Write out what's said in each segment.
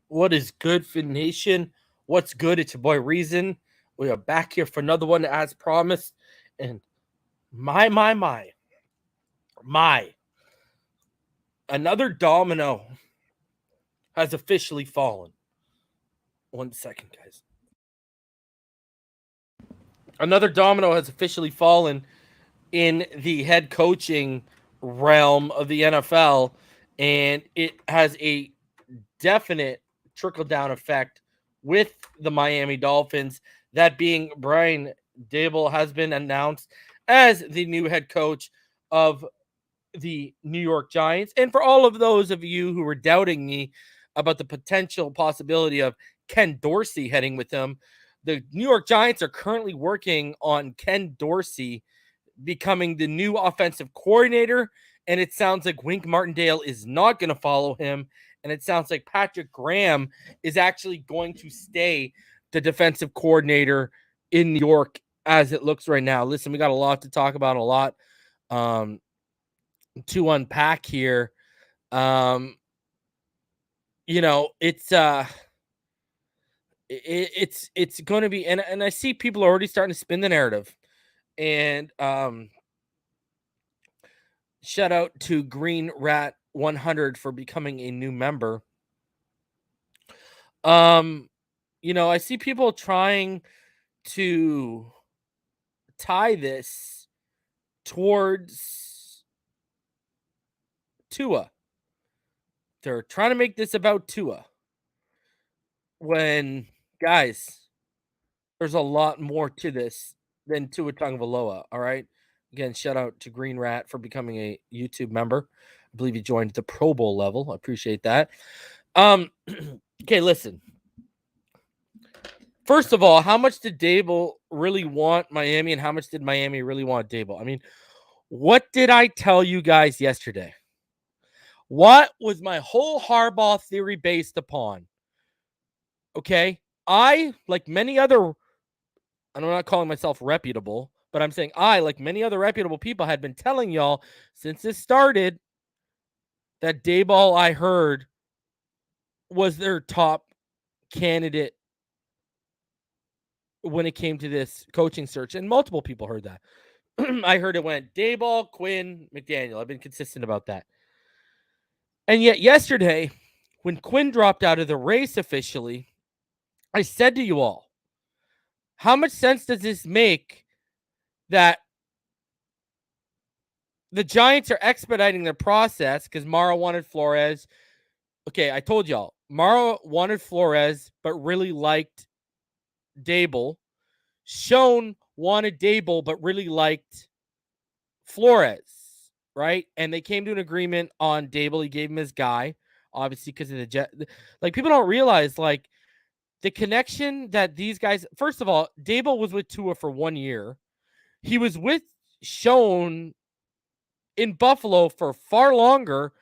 What is good, Fin Nation? What's good? It's your boy Reason. We are back here for another one as promised. And my, another domino has officially fallen. 1 second, guys. Another domino has officially fallen in the head coaching realm of the NFL, and it has a definite trickle down effect with the Miami Dolphins. That being Brian Daboll has been announced as the new head coach of the New York Giants. And for all of those of you who were doubting me about the potential possibility of Ken Dorsey heading with them, the New York Giants are currently working on Ken Dorsey becoming the new offensive coordinator. And it sounds like Wink Martindale is not going to follow him. And it sounds like Patrick Graham is actually going to stay the defensive coordinator in New York as it looks right now. Listen, we got a lot to talk about, a lot to unpack here. Um, it's going to be, and I see people are already starting to spin the narrative. And shout out to Green Rat 100 for becoming a new member. I see people trying to tie this towards Tua. They're trying to make this about Tua. When, guys, there's a lot more to this than Tua Tagovailoa, all right? Again, shout out to Green Rat for becoming a YouTube member. I believe he joined the Pro Bowl level. I appreciate that. Okay, listen. First of all, how much did Daboll really want Miami, and how much did Miami really want Daboll? I mean, what did I tell you guys yesterday? What was my whole Harbaugh theory based upon? Okay, I, like many other, and I'm not calling myself reputable, but I'm saying I, like many other reputable people, had been telling y'all since this started that Daboll, I heard, was their top candidate when it came to this coaching search, and multiple people heard that. I heard it went Daboll, Quinn, McDaniel. I've been consistent about that. And yet yesterday, when Quinn dropped out of the race officially, I said to you all, how much sense does this make that the Giants are expediting their process because Mara wanted Flores? Okay, I told y'all, Mara wanted Flores, but really liked Daboll. Schoen wanted Daboll, but really liked Flores, right? And they came to an agreement on Daboll. He gave him his guy, obviously, because of the jet. Like, people don't realize, like, the connection that these guys. First of all, Daboll was with Tua for 1 year. He was with Schoen in Buffalo for far longer.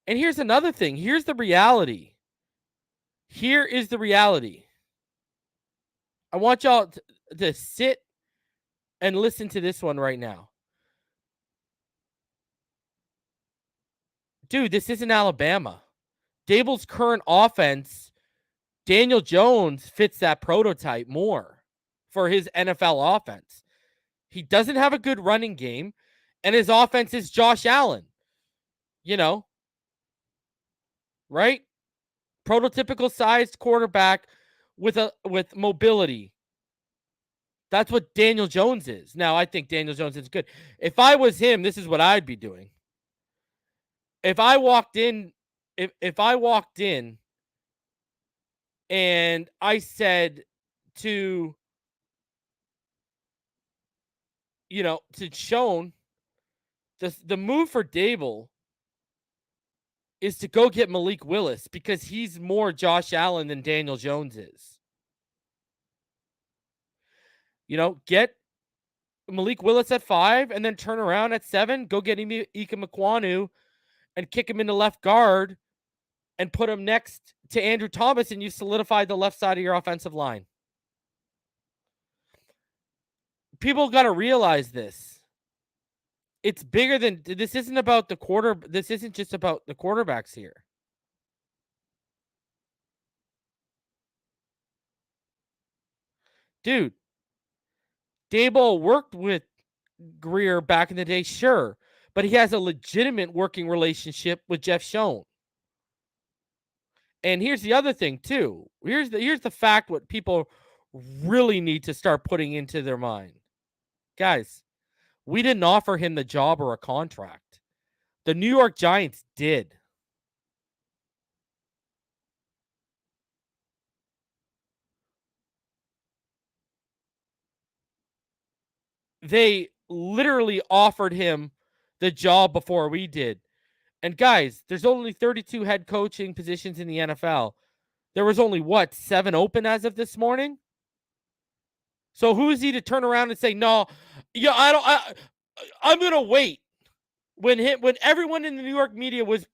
And here's another thing. Here's the reality. Here is the reality. I want y'all to sit and listen to this one right now. Dude, this isn't Alabama. Daboll's current offense, Daniel Jones fits that prototype more for his NFL offense. He doesn't have a good running game, and his offense is Josh Allen. Right? Prototypical sized quarterback with mobility. That's what Daniel Jones is. Now, I think Daniel Jones is good. If I was him, this is what I'd be doing. If I walked in and I said to Schoen, the move for Daboll is to go get Malik Willis because he's more Josh Allen than Daniel Jones is. Get Malik Willis at 5 and then turn around at 7, go get Ike Mekwonu and kick him into left guard and put him next to Andrew Thomas, and you solidify the left side of your offensive line. People got to realize this. It's bigger than this. Isn't about the quarter. This isn't just about the quarterbacks here. Dude, Daboll worked with Greer back in the day, sure, but he has a legitimate working relationship with Jeff Schoen. And here's the other thing too. Here's the fact what people really need to start putting into their mind. Guys, we didn't offer him the job or a contract. The New York Giants did. They literally offered him the job before we did. And guys, there's only 32 head coaching positions in the NFL. There was only 7 open as of this morning? So who is he to turn around and say, "No, yeah, I'm going to wait." When everyone in the New York media was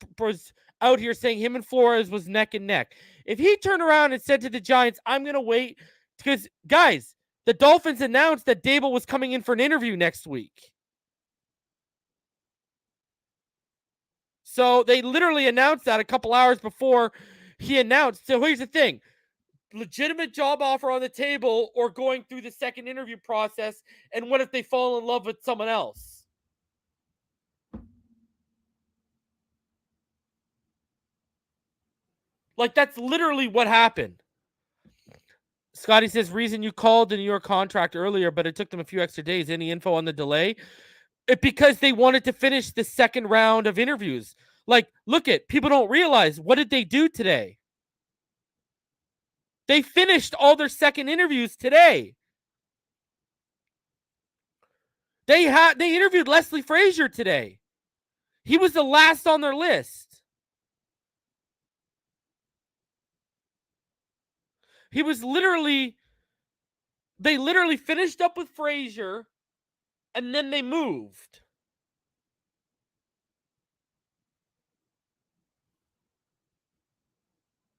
out here saying him and Flores was neck and neck. If he turned around and said to the Giants, "I'm going to wait," because guys, the Dolphins announced that Daboll was coming in for an interview next week. So they literally announced that a couple hours before he announced. So here's the thing. Legitimate job offer on the table or going through the second interview process, and what if they fall in love with someone else? Like, that's literally what happened. Scotty says, reason you called the New York contract earlier, but it took them a few extra days. Any info on the delay? Because they wanted to finish the second round of interviews. Like, look at, people don't realize, what did they do today? They finished all their second interviews today. They interviewed Leslie Frazier today. He was the last on their list. He was they literally finished up with Frazier, and then they moved.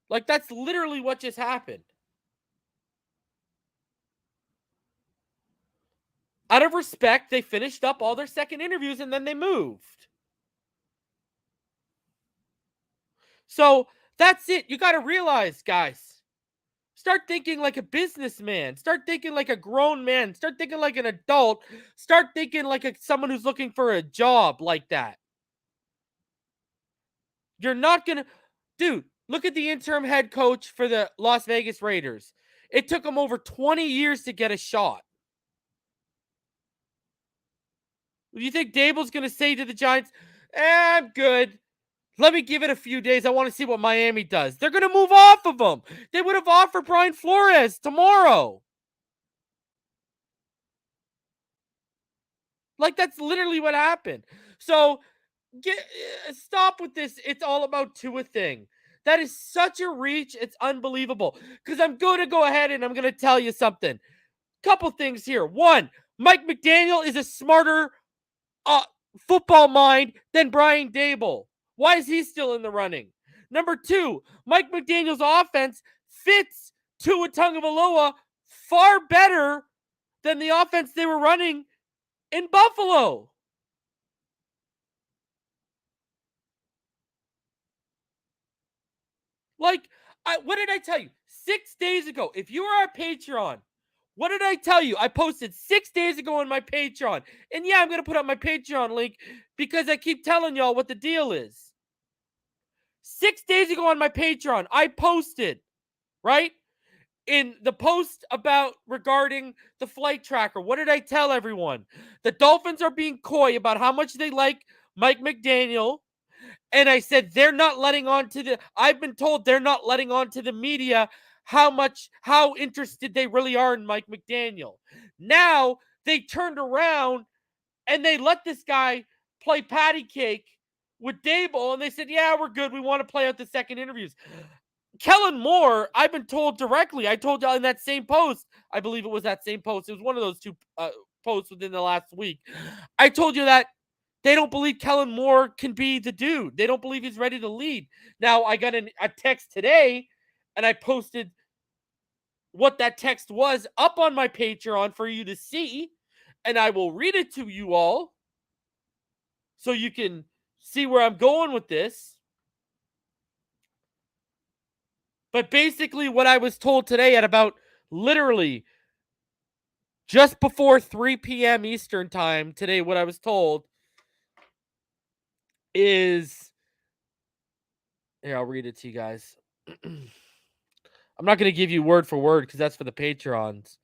Like, that's literally what just happened. Out of respect, they finished up all their second interviews, and then they moved. So that's it. You got to realize, guys, start thinking like a businessman. Start thinking like a grown man. Start thinking like an adult. Start thinking like someone who's looking for a job like that. You're not going to... Dude, look at the interim head coach for the Las Vegas Raiders. It took him over 20 years to get a shot. Do you think Daboll's going to say to the Giants, I'm good. Let me give it a few days. I want to see what Miami does. They're going to move off of him. They would have offered Brian Flores tomorrow. Like, that's literally what happened. So stop with this. It's all about Tua thing. That is such a reach. It's unbelievable. Because I'm going to go ahead and I'm going to tell you something. Couple things here. One, Mike McDaniel is a smarter football mind than Brian Daboll. Why is he still in the running? Number two, Mike McDaniel's offense fits Tua Tagovailoa far better than the offense they were running in Buffalo. Like, what did I tell you? 6 days ago, if you were our Patreon, what did I tell you? I posted 6 days ago on my Patreon. And yeah, I'm going to put up my Patreon link because I keep telling y'all what the deal is. 6 days ago on my Patreon, I posted, right? In the post regarding the flight tracker, what did I tell everyone? The Dolphins are being coy about how much they like Mike McDaniel. And I said, I've been told they're not letting on to the media how interested they really are in Mike McDaniel. Now they turned around and they let this guy play patty cake with Daboll, and they said, yeah, we're good. We want to play out the second interviews. Kellen Moore, I've been told directly. I told y'all in that same post. I believe it was that same post. It was one of those two posts within the last week. I told you that they don't believe Kellen Moore can be the dude. They don't believe he's ready to lead. Now, I got a text today, and I posted what that text was up on my Patreon for you to see, and I will read it to you all so you can see where I'm going with this. But basically, what I was told today at about literally just before 3 p.m. Eastern time today, what I was told is, here, I'll read it to you guys. I'm not going to give you word for word because that's for the Patreons.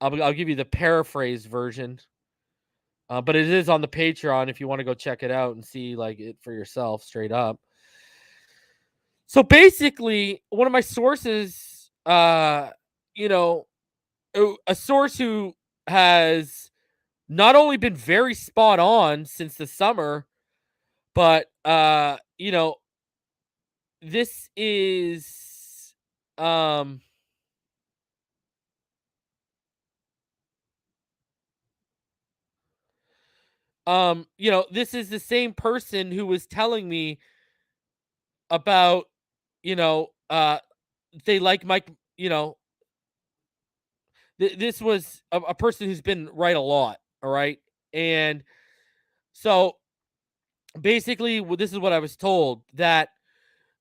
I'll give you the paraphrase version. But it is on the Patreon if you want to go check it out and see like it for yourself straight up. So basically, one of my sources, you know, a source who has not only been very spot on since the summer, but this is this is the same person who was telling me about, they like Mike, this was a person who's been right a lot, all right? And so basically, this is what I was told, that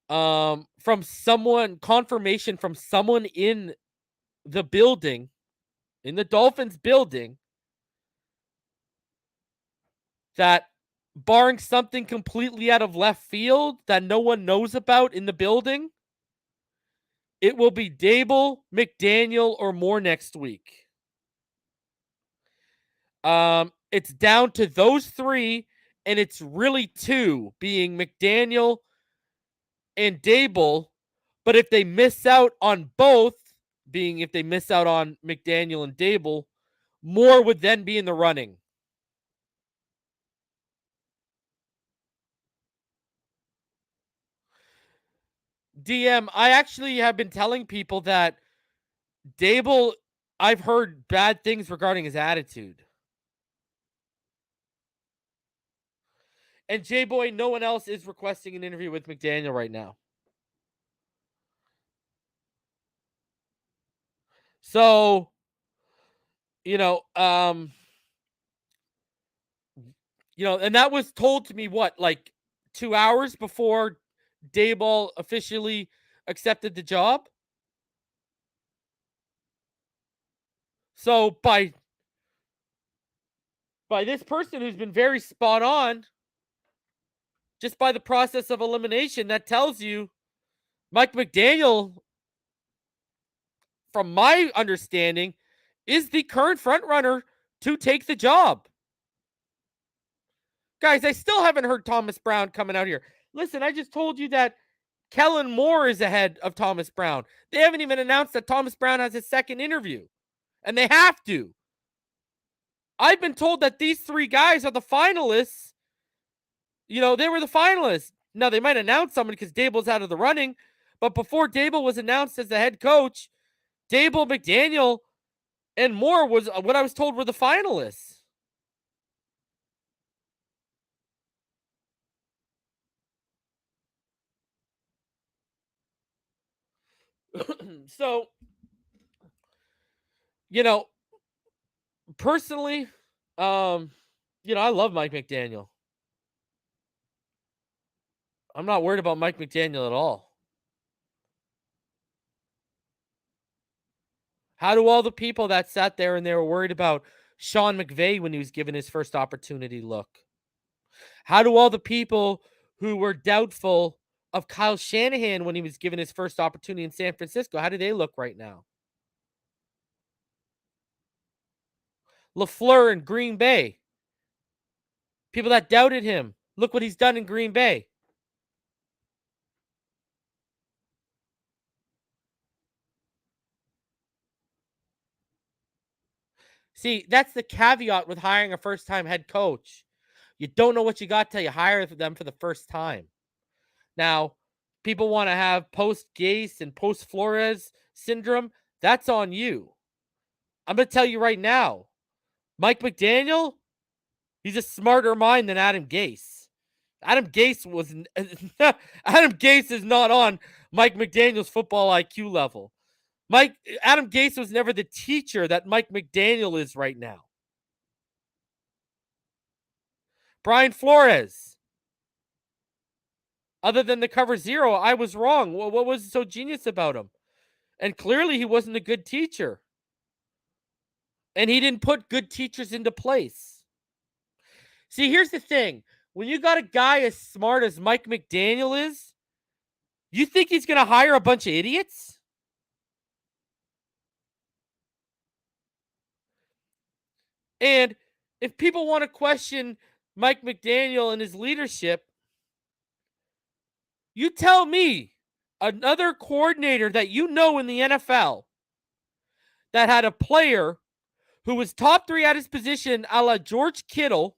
from someone, confirmation from someone in the building, in the Dolphins building, that barring something completely out of left field that no one knows about in the building, it will be Daboll, McDaniel, or more next week. It's down to those three, and it's really two, being McDaniel and Daboll. But if they miss out on both, being if they miss out on McDaniel and Daboll, Moore would then be in the running. DM, I actually have been telling people that Daboll, I've heard bad things regarding his attitude. And J-Boy, no one else is requesting an interview with McDaniel right now. So, and that was told to me, what, like 2 hours before Daboll officially accepted the job? So by this person who's been very spot on, just by the process of elimination, that tells you Mike McDaniel, from my understanding, is the current front runner to take the job. Guys, I still haven't heard Thomas Brown coming out here. Listen, I just told you that Kellen Moore is ahead of Thomas Brown. They haven't even announced that Thomas Brown has his second interview, and they have to. I've been told that these three guys are the finalists. They were the finalists. Now, they might announce somebody because Daboll's out of the running, but before Daboll was announced as the head coach, Daboll, McDaniel, and Moore was what I was told were the finalists. So, personally, I love Mike McDaniel. I'm not worried about Mike McDaniel at all. How do all the people that sat there and they were worried about Sean McVay when he was given his first opportunity look? How do all the people who were doubtful of Kyle Shanahan when he was given his first opportunity in San Francisco, how do they look right now? LaFleur in Green Bay. People that doubted him. Look what he's done in Green Bay. See, that's the caveat with hiring a first-time head coach. You don't know what you got till you hire them for the first time. Now, people want to have post-Gase and post-Flores syndrome. That's on you. I'm going to tell you right now, Mike McDaniel, he's a smarter mind than Adam Gase. Adam Gase is not on Mike McDaniel's football IQ level. Adam Gase was never the teacher that Mike McDaniel is right now. Brian Flores. Other than the cover zero, I was wrong. What was so genius about him? And clearly he wasn't a good teacher. And he didn't put good teachers into place. See, here's the thing. When you got a guy as smart as Mike McDaniel is, you think he's going to hire a bunch of idiots? And if people want to question Mike McDaniel and his leadership, you tell me another coordinator that you know in the NFL that had a player who was top 3 at his position, a la George Kittle,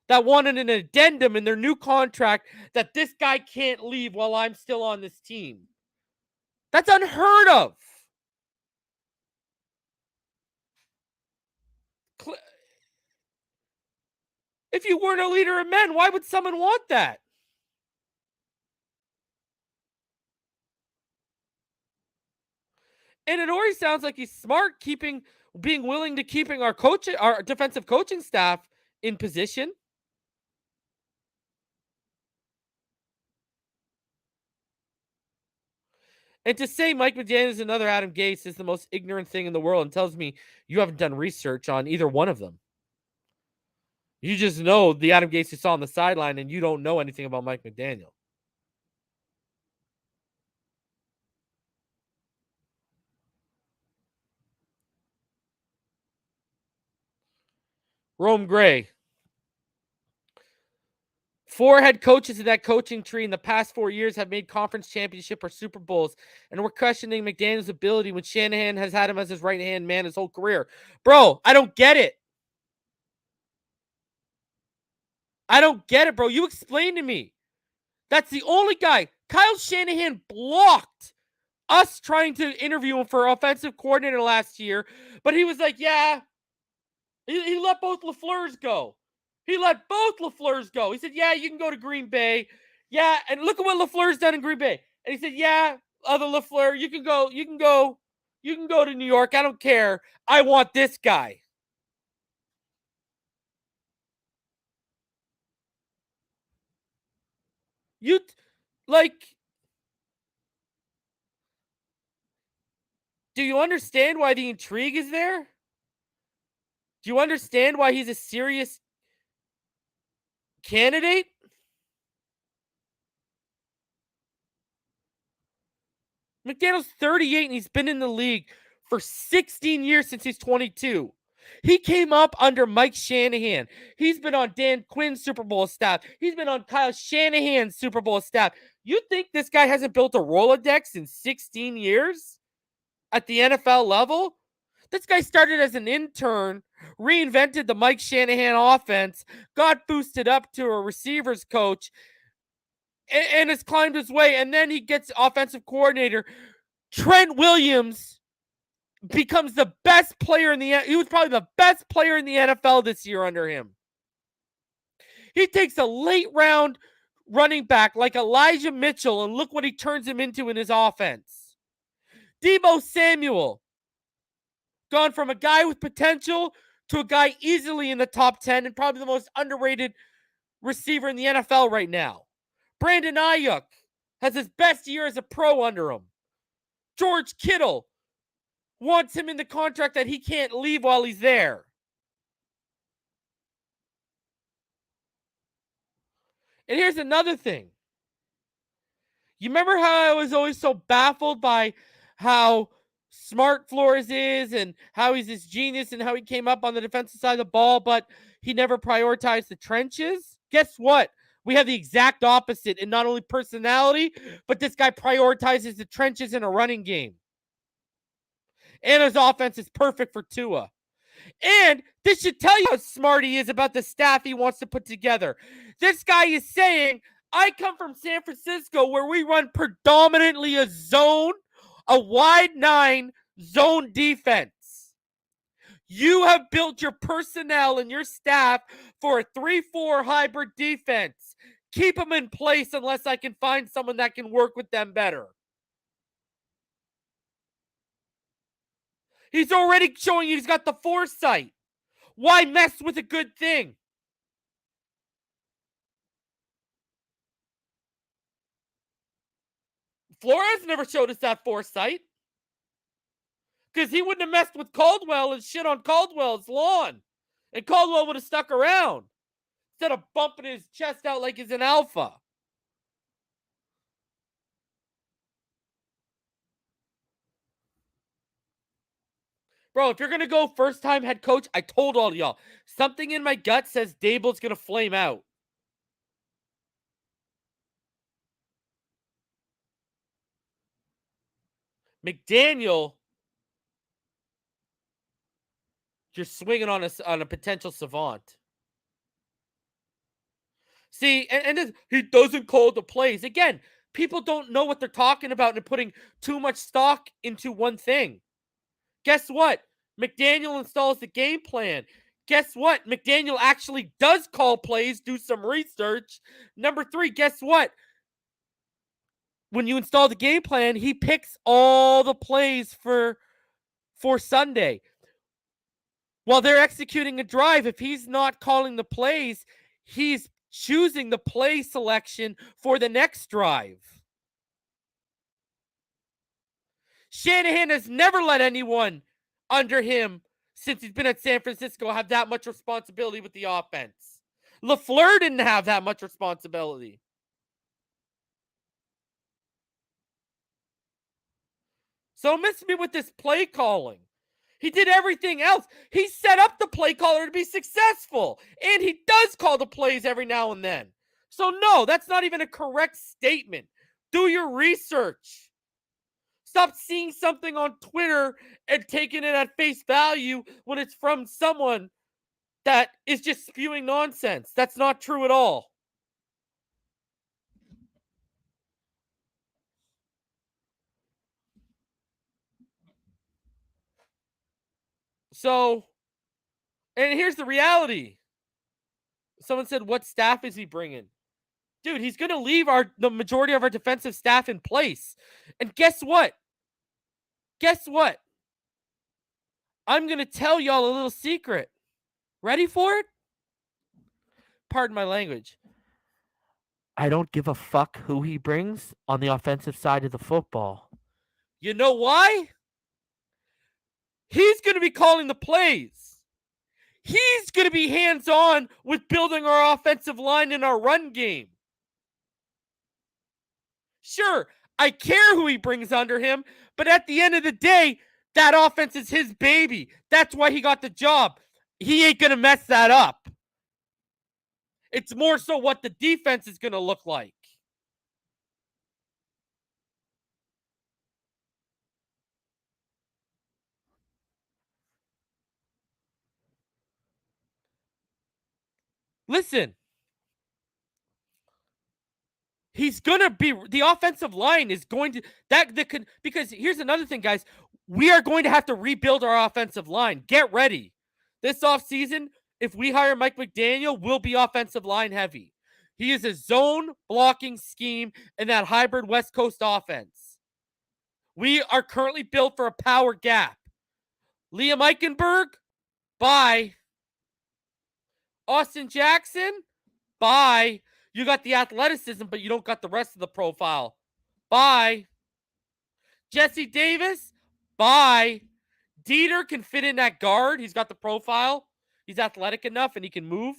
that wanted an addendum in their new contract that this guy can't leave while I'm still on this team. That's unheard of. If you weren't a leader of men, why would someone want that? And it already sounds like he's smart being willing to keeping our defensive coaching staff in position. And to say Mike McDaniel is another Adam Gase is the most ignorant thing in the world and tells me you haven't done research on either one of them. You just know the Adam Gase you saw on the sideline and you don't know anything about Mike McDaniel. Rome Gray. 4 head coaches in that coaching tree in the past 4 years have made conference championship or Super Bowls, and we're questioning McDaniel's ability when Shanahan has had him as his right-hand man his whole career. Bro, I don't get it. Bro. You explain to me. That's the only guy. Kyle Shanahan blocked us trying to interview him for offensive coordinator last year, but he was like, yeah, he let both LaFleurs go. He said, yeah, you can go to Green Bay. Yeah, and look at what LaFleur's done in Green Bay. And he said, yeah, other LaFleur, you can go to New York. I don't care. I want this guy. You like do you understand why the intrigue is there? Do you understand why he's a serious candidate? McDaniel's 38 and he's been in the league for 16 years since he's 22. He came up under Mike Shanahan. He's been on Dan Quinn's Super Bowl staff. He's been on Kyle Shanahan's Super Bowl staff. You think this guy hasn't built a Rolodex in 16 years at the NFL level? This guy started as an intern, reinvented the Mike Shanahan offense, got boosted up to a receivers coach, and has climbed his way. And then he gets offensive coordinator. Trent Williams becomes the best player he was probably the best player in the NFL this year under him. He takes a late round running back like Elijah Mitchell, and look what he turns him into in his offense. Deebo Samuel, gone from a guy with potential to a guy easily in the top 10 and probably the most underrated receiver in the NFL right now. Brandon Ayuk has his best year as a pro under him. George Kittle wants him in the contract that he can't leave while he's there. And here's another thing. You remember how I was always so baffled by how smart Flores is and how he's this genius and how he came up on the defensive side of the ball, but he never prioritized the trenches? Guess what? We have the exact opposite in not only personality, but this guy prioritizes the trenches in a running game. And his offense is perfect for Tua. And this should tell you how smart he is about the staff he wants to put together. This guy is saying, I come from San Francisco where we run predominantly a wide 9 zone defense. You have built your personnel and your staff for a 3-4 hybrid defense. Keep them in place unless I can find someone that can work with them better. He's already showing you he's got the foresight. Why mess with a good thing? Flores never showed us that foresight. Because he wouldn't have messed with Caldwell and shit on Caldwell's lawn. And Caldwell would have stuck around instead of bumping his chest out like he's an alpha. Bro, if you're going to go first-time head coach, I told all y'all, something in my gut says Daboll's going to flame out. McDaniel, you're swinging on a potential savant. See, and he doesn't call the plays. Again, people don't know what they're talking about and putting too much stock into one thing. Guess what? McDaniel installs the game plan. Guess what? McDaniel actually does call plays, do some research. Number 3, guess what? When you install the game plan, he picks all the plays for Sunday. While they're executing a drive, if he's not calling the plays, he's choosing the play selection for the next drive. Shanahan has never let anyone under him since he's been at San Francisco have that much responsibility with the offense. LaFleur didn't have that much responsibility. So miss me with this play calling. He did everything else. He set up the play caller to be successful. And he does call the plays every now and then. So no, that's not even a correct statement. Do your research. Stop seeing something on Twitter and taking it at face value when it's from someone that is just spewing nonsense. That's not true at all. So, and here's the reality. Someone said, what staff is he bringing? Dude, he's going to leave the majority of our defensive staff in place. And guess what? Guess what? I'm going to tell y'all a little secret. Ready for it? Pardon my language. I don't give a fuck who he brings on the offensive side of the football. You know why? He's going to be calling the plays. He's going to be hands-on with building our offensive line and our run game. Sure, I care who he brings under him, but at the end of the day, that offense is his baby. That's why he got the job. He ain't going to mess that up. It's more so what the defense is going to look like. Listen, he's going to be, the offensive line is going to, because here's another thing, guys. We are going to have to rebuild our offensive line. Get ready. This offseason, if we hire Mike McDaniel, we'll be offensive line heavy. He is a zone blocking scheme in that hybrid West Coast offense. We are currently built for a power gap. Liam Eichenberg, bye. Austin Jackson, bye. You got the athleticism, but you don't got the rest of the profile. Bye. Jesse Davis, bye. Dieter can fit in that guard. He's got the profile. He's athletic enough and he can move.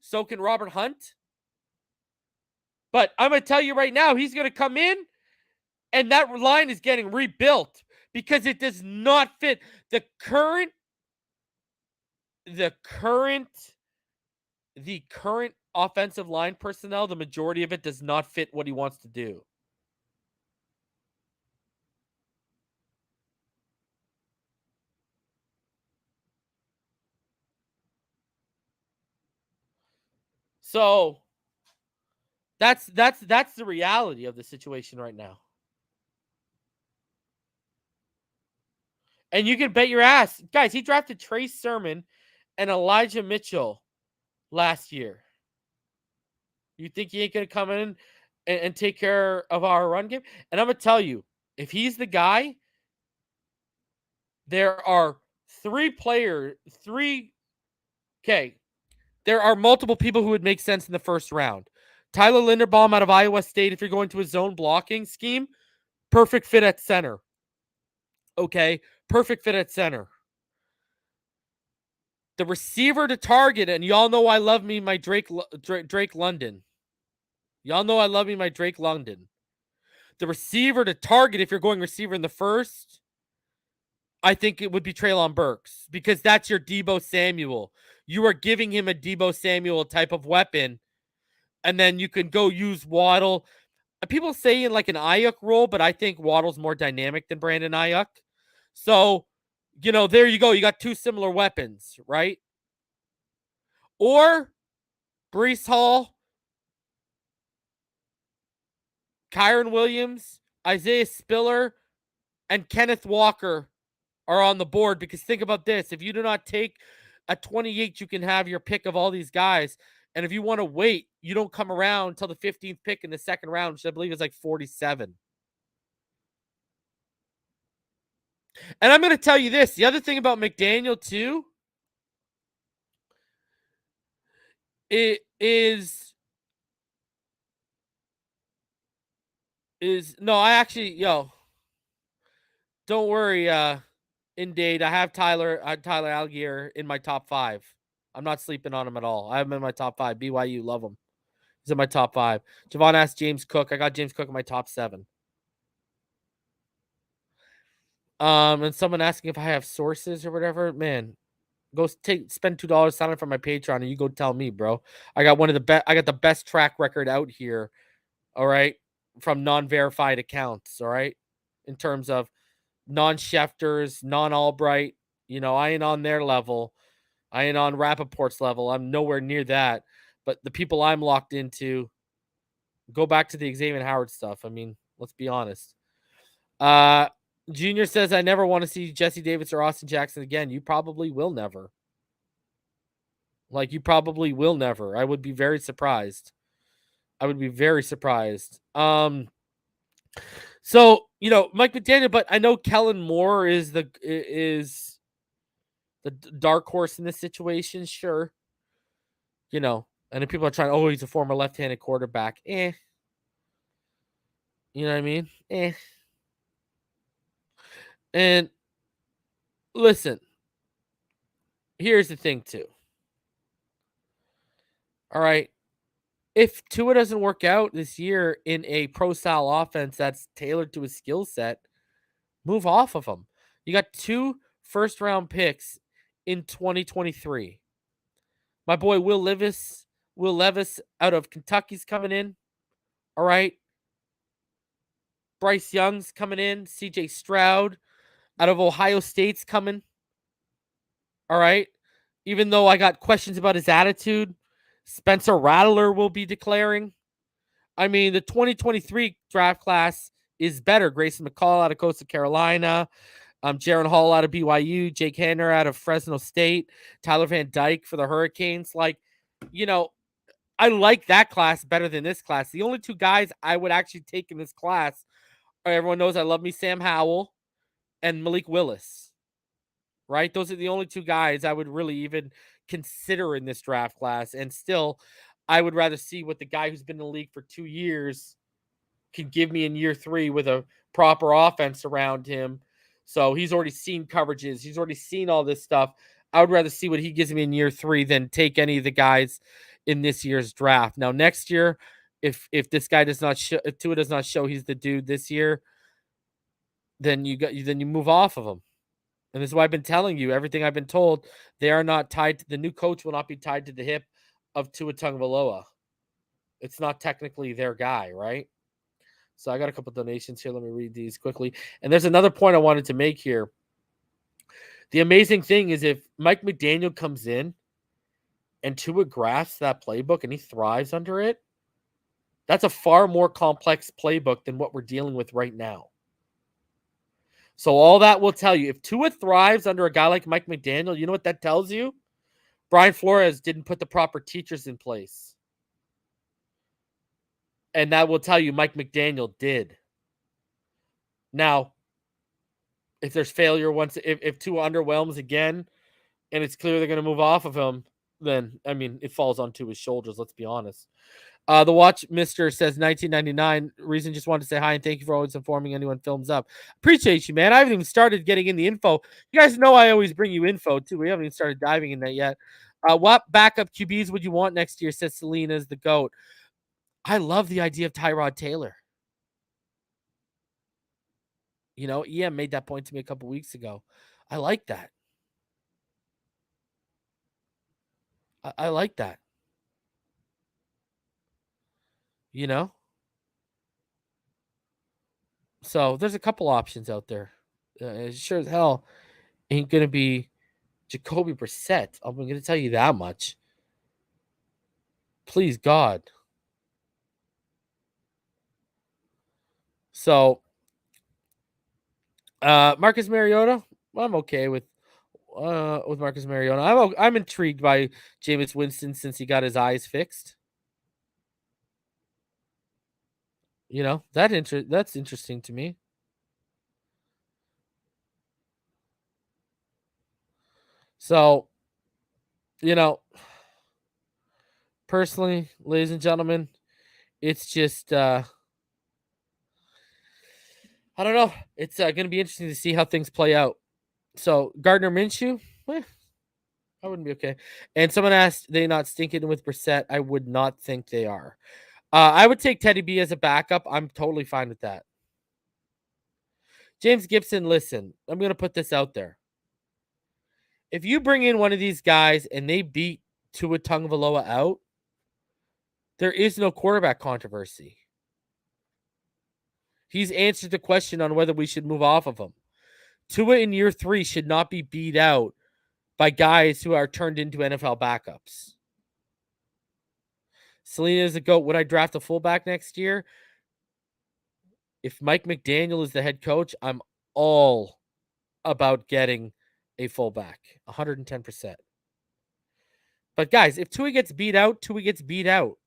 So can Robert Hunt. But I'm going to tell you right now, he's going to come in and that line is getting rebuilt because it does not fit the current offensive line personnel. The majority of it does not fit what he wants to do. So that's the reality of the situation right now. And you can bet your ass, guys, he drafted Trey Sermon and Elijah Mitchell last year. You think he ain't going to come in and take care of our run game? And I'm going to tell you, if he's the guy, there are there are multiple people who would make sense in the first round. Tyler Linderbaum out of Iowa State, if you're going to a zone blocking scheme, perfect fit at center. Okay, perfect fit at center. The receiver to target, and y'all know I love me my Drake London. Y'all know I love me my Drake London. The receiver to target, if you're going receiver in the first, I think it would be Treylon Burks, because that's your Deebo Samuel. You are giving him a Deebo Samuel type of weapon, and then you can go use Waddle. People say in like an Ayuk role, but I think Waddle's more dynamic than Brandon Ayuk. So, there you go. You got two similar weapons, right? Or Breece Hall, Kyron Williams, Isaiah Spiller, and Kenneth Walker are on the board, because think about this. If you do not take at 28, you can have your pick of all these guys. And if you want to wait, you don't come around until the 15th pick in the second round, which I believe is like 47. And I'm going to tell you this. The other thing about McDaniel, too, it is no, I actually, don't worry, Indeed, I have Tyler Algier in my top 5. I'm not sleeping on him at all. I have him in my top 5. BYU, love him. He's in my top 5. Javon asked James Cook. I got James Cook in my top 7. And someone asking if I have sources or whatever. Man, go spend $2, sign up for my Patreon, and you go tell me, bro. I got I got the best track record out here. All right, from non-verified accounts. All right, in terms of non-Schefters, non-Albright. I ain't on their level. I ain't on Rapoport's level. I'm nowhere near that. But the people I'm locked into, go back to the Xavier Howard stuff. I mean, let's be honest. Junior says, I never want to see Jesse Davis or Austin Jackson again. You probably will never. You probably will never. I would be very surprised. So, Mike McDaniel, but I know Kellen Moore is the dark horse in this situation, sure. And if people are trying, he's a former left-handed quarterback. You know what I mean? And listen, here's the thing too. All right. If Tua doesn't work out this year in a pro-style offense that's tailored to his skill set, move off of him. You got 2 first-round picks in 2023. My boy Will Levis out of Kentucky's coming in. All right. Bryce Young's coming in. CJ Stroud out of Ohio State's coming. All right. Even though I got questions about his attitude, Spencer Rattler will be declaring. I mean, the 2023 draft class is better. Grayson McCall out of Coastal Carolina. Jaron Hall out of BYU. Jake Hanner out of Fresno State. Tyler Van Dyke for the Hurricanes. I like that class better than this class. The only 2 guys I would actually take in this class, everyone knows I love me Sam Howell and Malik Willis. Right? Those are the only 2 guys I would really even consider in this draft class. And still, I would rather see what the guy who's been in the league for 2 years can give me in year 3 with a proper offense around him. So he's already seen coverages. He's already seen all this stuff. I would rather see what he gives me in year 3 than take any of the guys in this year's draft. Now, next year, if this guy does not show, if Tua does not show he's the dude this year, then you move off of him. And this is why I've been telling you everything I've been told. They are not tied to the new coach will not be tied to the hip of Tua Tagovailoa. It's not technically their guy, right? So I got a couple donations here. Let me read these quickly. And there's another point I wanted to make here. The amazing thing is if Mike McDaniel comes in and Tua grasps that playbook and he thrives under it, that's a far more complex playbook than what we're dealing with right now. So all that will tell you, if Tua thrives under a guy like Mike McDaniel, you know what that tells you? Brian Flores didn't put the proper teachers in place. And that will tell you Mike McDaniel did. Now, if there's failure if Tua underwhelms again and it's clear they're going to move off of him, then I mean it falls onto his shoulders. Let's be honest. The Watch Mister says 1999. Reason just wanted to say hi and thank you for always informing anyone films up. Appreciate you, man. I haven't even started getting in the info. You guys know I always bring you info too. We haven't even started diving in that yet. What backup QBs would you want next year? Says Selena's the GOAT. I love the idea of Tyrod Taylor. You know, EM made that point to me a couple weeks ago. I like that. I like that. You know? So there's a couple options out there. Sure as hell ain't going to be Jacoby Brissett. I'm going to tell you that much. Please, God. So, Marcus Mariota, I'm okay with Marcus Mariota. I'm intrigued by Jameis Winston since he got his eyes fixed. You know, that's interesting to me. So, you know, personally, ladies and gentlemen, it's just I don't know. It's going to be interesting to see how things play out. So, Gardner Minshew, I wouldn't be okay. And someone asked, they not stinking with Brissett? I would not think they are. I would take Teddy B as a backup. I'm totally fine with that. James Gibson, listen, I'm going to put this out there. If you bring in one of these guys and they beat Tua Tagovailoa out, there is no quarterback controversy. He's answered the question on whether we should move off of him. Tua in year 3 should not be beat out by guys who are turned into NFL backups. Selena is a GOAT. Would I draft a fullback next year? If Mike McDaniel is the head coach, I'm all about getting a fullback. 110%. But guys, if Tua gets beat out, Tua gets beat out.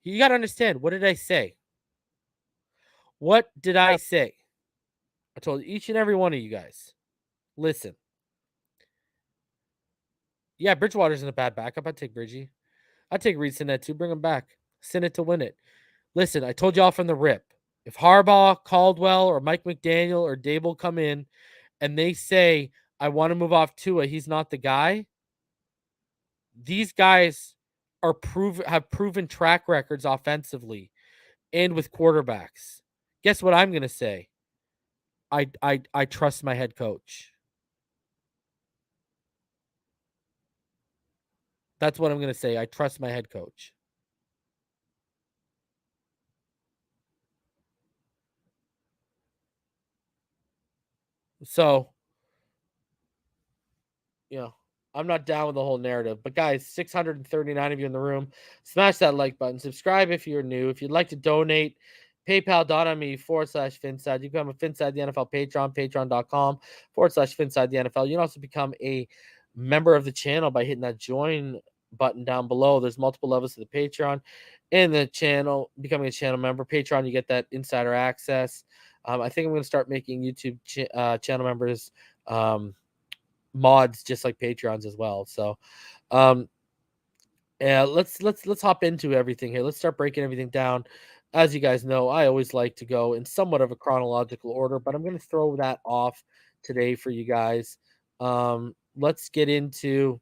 You got to understand, what did I say? What did I say? I told each and every one of you guys, listen. Yeah, Bridgewater's in a bad backup. I'd take Bridgie. I'd take Reed Sinnett too. Bring him back. Sinnett to win it. Listen, I told y'all from the rip. If Harbaugh, Caldwell, or Mike McDaniel or Daboll come in and they say, I want to move off Tua, he's not the guy. These guys have proven track records offensively and with quarterbacks. Guess what I'm going to say? I trust my head coach. That's what I'm going to say. I trust my head coach. So, you know, I'm not down with the whole narrative. But guys, 639 of you in the room, smash that like button. Subscribe if you're new. If you'd like to donate, paypal.me/Findside. You become a Findside the NFL Patreon, patreon.com/Findside the NFL. You can also become a member of the channel by hitting that join button down below. There's multiple levels to the Patreon. In the channel, becoming a channel member. Patreon, you get that insider access. I think I'm going to start making YouTube channel members mods just like Patreons as well. So yeah, let's hop into everything here. Let's start breaking everything down. As you guys know, I always like to go in somewhat of a chronological order, but I'm going to throw that off today for you guys. Let's get into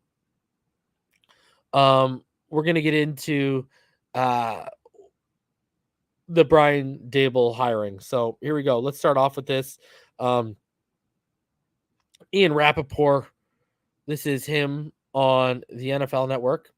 we're going to get into the Brian Daboll hiring. So here we go. Let's start off with this. Ian Rapoport. This is him on the NFL Network.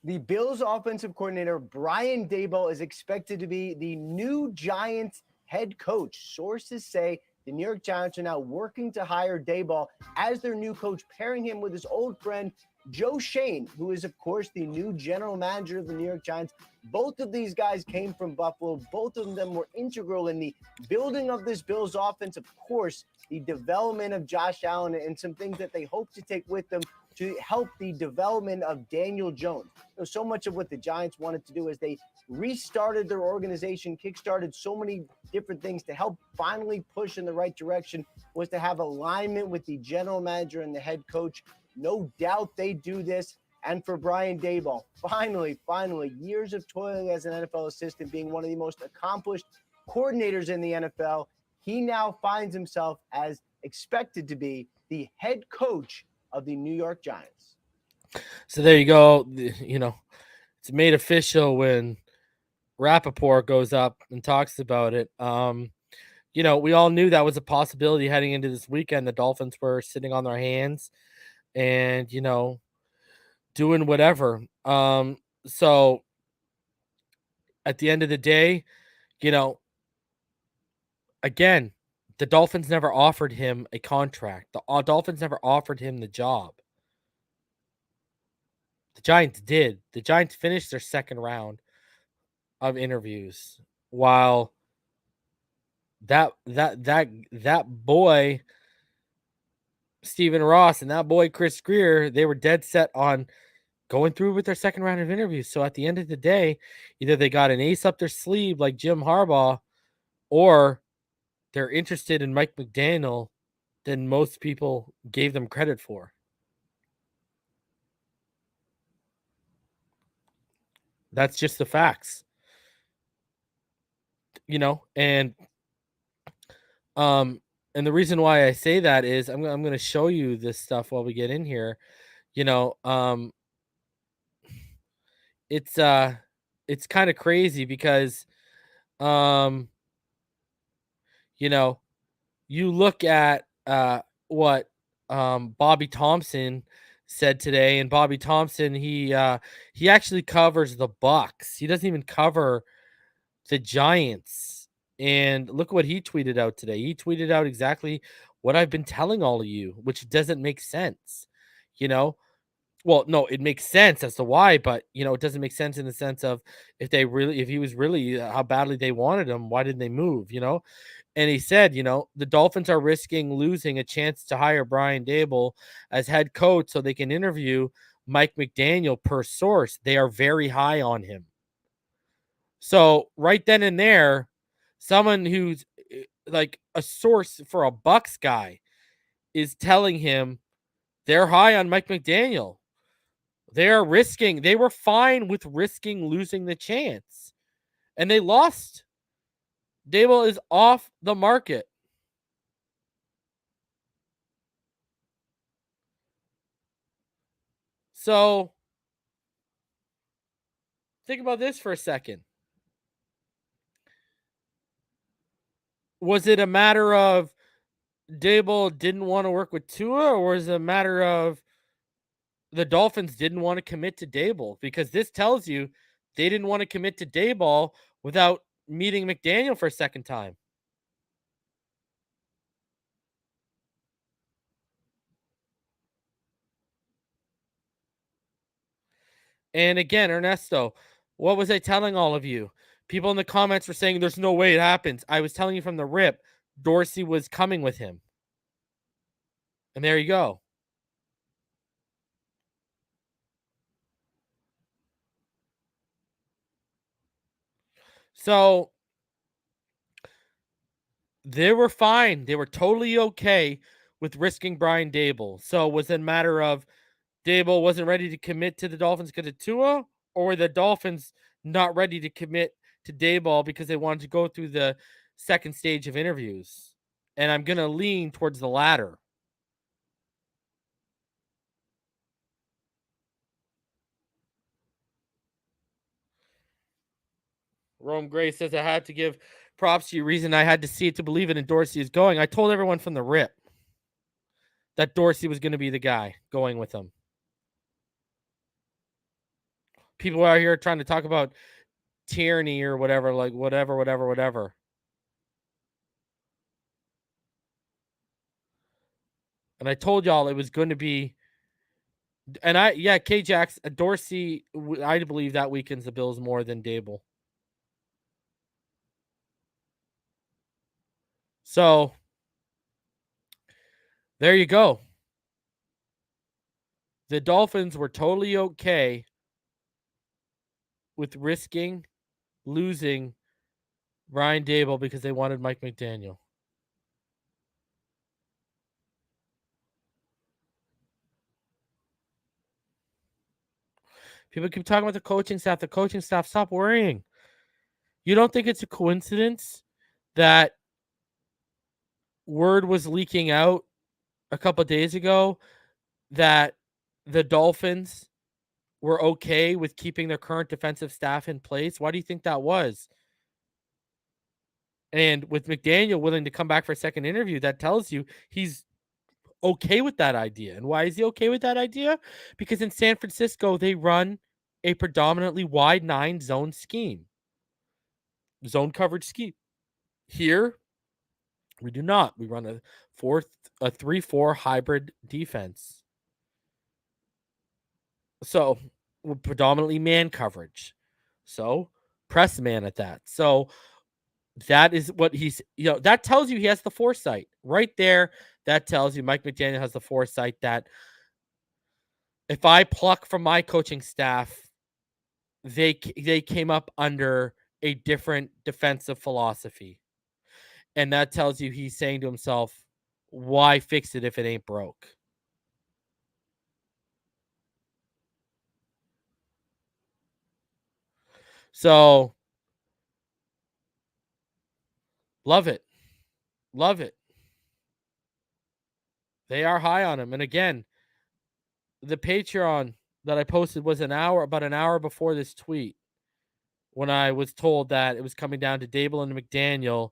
The Bills offensive coordinator, Brian Daboll, is expected to be the new Giants head coach. Sources say the New York Giants are now working to hire Daboll as their new coach, pairing him with his old friend, Joe Schoen, who is, of course, the new general manager of the New York Giants. Both of these guys came from Buffalo. Both of them were integral in the building of this Bills offense. Of course, the development of Josh Allen and some things that they hope to take with them to help the development of Daniel Jones. So much of what the Giants wanted to do is they restarted their organization, kickstarted so many different things to help finally push in the right direction, was to have alignment with the general manager and the head coach. No doubt they do this. And for Brian Daboll, finally, years of toiling as an NFL assistant, being one of the most accomplished coordinators in the NFL, he now finds himself as expected to be the head coach of the New York Giants. So there you go. It's made official when Rapoport goes up and talks about it. We all knew that was a possibility heading into this weekend. The Dolphins were sitting on their hands and, doing whatever. So at the end of the day, again, the Dolphins never offered him a contract. The Dolphins never offered him the job. The Giants did. The Giants finished their second round of interviews while that boy Stephen Ross and that boy Chris Greer, they were dead set on going through with their second round of interviews. So at the end of the day, either they got an ace up their sleeve like Jim Harbaugh, or they're interested in Mike McDaniel than most people gave them credit for. That's just the facts. And the reason why I say that is I'm going to show you this stuff while we get in here. It's kind of crazy because you look at what Bobby Thompson said today, and Bobby Thompson, he actually covers the Bucs. He doesn't even cover the Giants. And look what he tweeted out today. He tweeted out exactly what I've been telling all of you, which doesn't make sense. Well, no, it makes sense as to why, but it doesn't make sense in the sense of if he was really how badly they wanted him, why didn't they move? And he said, the Dolphins are risking losing a chance to hire Brian Daboll as head coach so they can interview Mike McDaniel per source. They are very high on him. So right then and there, someone who's like a source for a Bucs guy is telling him they're high on Mike McDaniel. They were fine with risking losing the chance. And they lost. Daboll is off the market. So think about this for a second. Was it a matter of Daboll didn't want to work with Tua, or was it a matter of the Dolphins didn't want to commit to Daboll? Because this tells you they didn't want to commit to Daboll without meeting McDaniel for a second time. And again, Ernesto, what was I telling all of you? People in the comments were saying there's no way it happens. I was telling you from the rip, Dorsey was coming with him. And there you go. So they were fine. They were totally okay with risking Brian Daboll. So was it a matter of Daboll wasn't ready to commit to the Dolphins because of Tua, or were the Dolphins not ready to commit to Daboll because they wanted to go through the second stage of interviews? And I'm going to lean towards the latter. Rome Gray says I had to give props to you. Reason I had to see it to believe it, and Dorsey is going. I told everyone from the rip that Dorsey was going to be the guy going with him. People out here trying to talk about tyranny or whatever, like whatever. And I told y'all it was going to be, and K-Jax, Dorsey, I believe that weakens the Bills more than Daboll. So there you go. the Dolphins were totally okay with risking losing Brian Daboll because they wanted Mike McDaniel. People keep talking about the coaching staff. The coaching staff, stop worrying. You don't think it's a coincidence that word was leaking out a couple of days ago that the Dolphins were okay with keeping their current defensive staff in place? Why do you think that was? And with McDaniel willing to come back for a second interview, that tells you he's okay with that idea. And why is he okay with that idea? Because in San Francisco, they run a predominantly wide 9 zone scheme, zone coverage scheme. Here, we do not. We run a 3-4 hybrid defense. So, predominantly man coverage. So, press man at that. So, that is what he's, that tells you he has the foresight right there. That tells you Mike McDaniel has the foresight that if I pluck from my coaching staff, they came up under a different defensive philosophy. And that tells you he's saying to himself, why fix it if it ain't broke? So, love it. Love it. They are high on him. And again, the Patreon that I posted was about an hour before this tweet, when I was told that it was coming down to Daboll and McDaniel.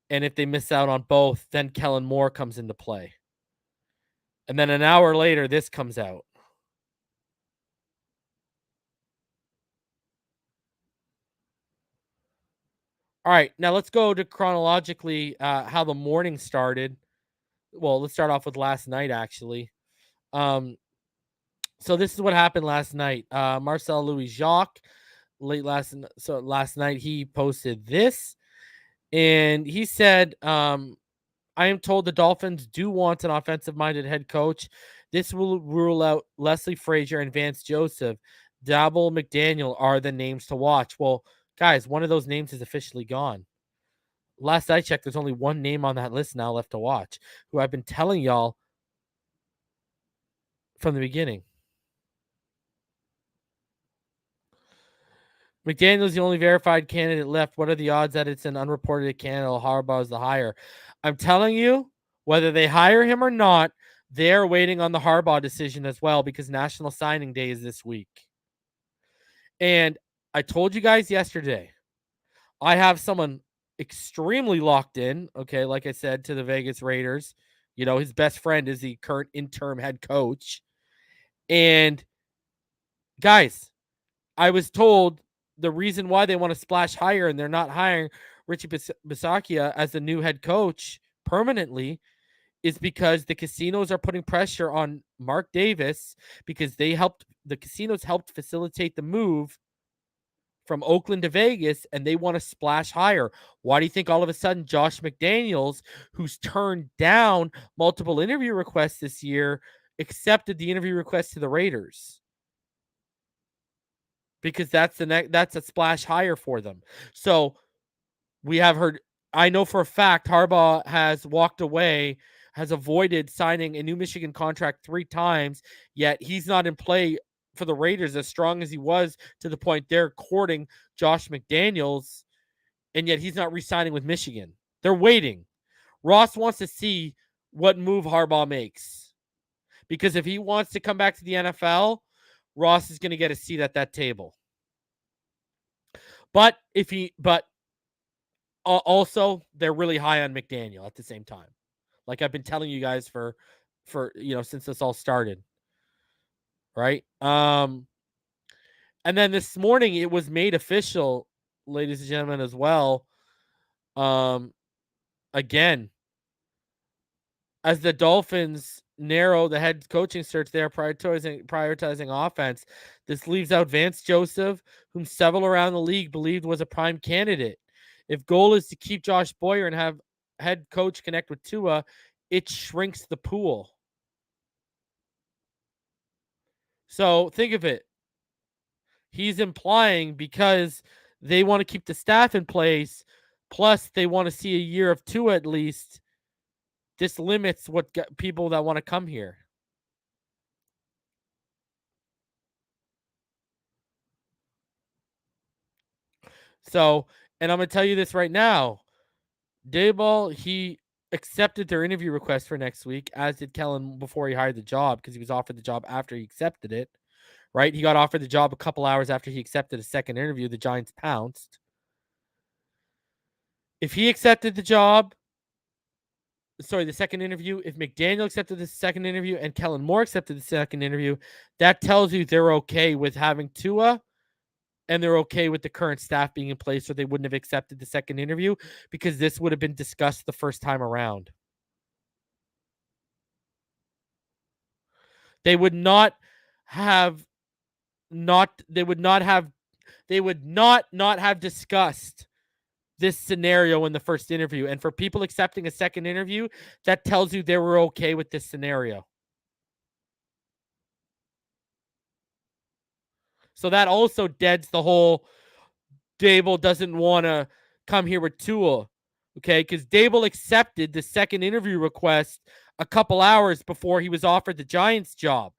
And if they miss out on both, then Kellen Moore comes into play. And then an hour later, this comes out. All right, now let's go to chronologically how the morning started. Well, let's start off with last night, actually. So this is what happened last night. Marcel Louis-Jacques, last night he posted this, and he said, I am told the Dolphins do want an offensive-minded head coach. This will rule out Leslie Frazier and Vance Joseph. Daboll, McDaniel are the names to watch. Well, guys, one of those names is officially gone. Last I checked, there's only one name on that list now left to watch, who I've been telling y'all from the beginning. McDaniel is the only verified candidate left. What are the odds that it's an unreported candidate? Harbaugh is the hire. I'm telling you, whether they hire him or not, they're waiting on the Harbaugh decision as well, because National Signing Day is this week. And I told you guys yesterday, I have someone extremely locked in, okay, like I said, to the Vegas Raiders. His best friend is the current interim head coach. And guys, I was told the reason why they want to splash higher and they're not hiring Richie Bisaccia as the new head coach permanently is because the casinos are putting pressure on Mark Davis, because the casinos helped facilitate the move from Oakland to Vegas, and they want to splash higher. Why do you think all of a sudden Josh McDaniels, who's turned down multiple interview requests this year, accepted the interview request to the Raiders? Because that's a splash higher for them. So we have heard, I know for a fact Harbaugh has walked away, has avoided signing a new Michigan contract 3 times, yet he's not in play for the Raiders as strong as he was, to the point they're courting Josh McDaniels, and yet he's not re-signing with Michigan. They're waiting. Ross wants to see what move Harbaugh makes, because if he wants to come back to the NFL, Ross is going to get a seat at that table. But also they're really high on McDaniel at the same time. Like I've been telling you guys for since this all started. Right? And then this morning it was made official, ladies and gentlemen, as well. Again, as the Dolphins narrow the head coaching search, they are prioritizing offense. This leaves out Vance Joseph, whom several around the league believed was a prime candidate. If goal is to keep Josh Boyer and have head coach connect with Tua, it shrinks the pool. So think of it. He's implying because they want to keep the staff in place, plus they want to see a year of two at least. This limits what people that want to come here. So, and I'm going to tell you this right now. Daboll, he accepted their interview request for next week, as did Kellen before he hired the job, because he was offered the job after he accepted it, right? He got offered the job a couple hours after he accepted a second interview. The Giants pounced. If he accepted the job, the second interview, if McDaniel accepted the second interview and Kellen Moore accepted the second interview, that tells you they're okay with having Tua and they're okay with the current staff being in place, or they wouldn't have accepted the second interview because this would have been discussed the first time around. They would not have discussed this scenario in the first interview. And for people accepting a second interview, that tells you they were okay with this scenario. So that also deads the whole Daboll doesn't want to come here with Tua, okay? Because Daboll accepted the second interview request a couple hours before he was offered the Giants job.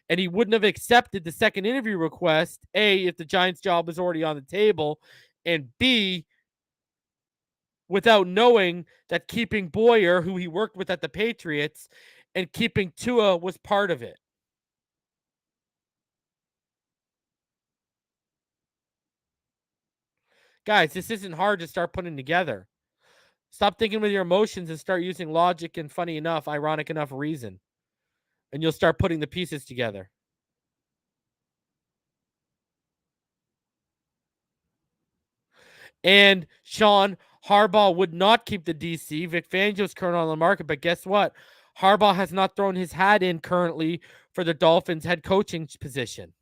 And he wouldn't have accepted the second interview request, A, if the Giants job was already on the table, and B, without knowing that keeping Boyer, who he worked with at the Patriots, and keeping Tua was part of it. Guys, this isn't hard to start putting together. Stop thinking with your emotions and start using logic and, funny enough, ironic enough, reason. And you'll start putting the pieces together. And Sean, Harbaugh would not keep the DC. Vic Fangio's currently on the market, but guess what? Harbaugh has not thrown his hat in currently for the Dolphins head coaching position.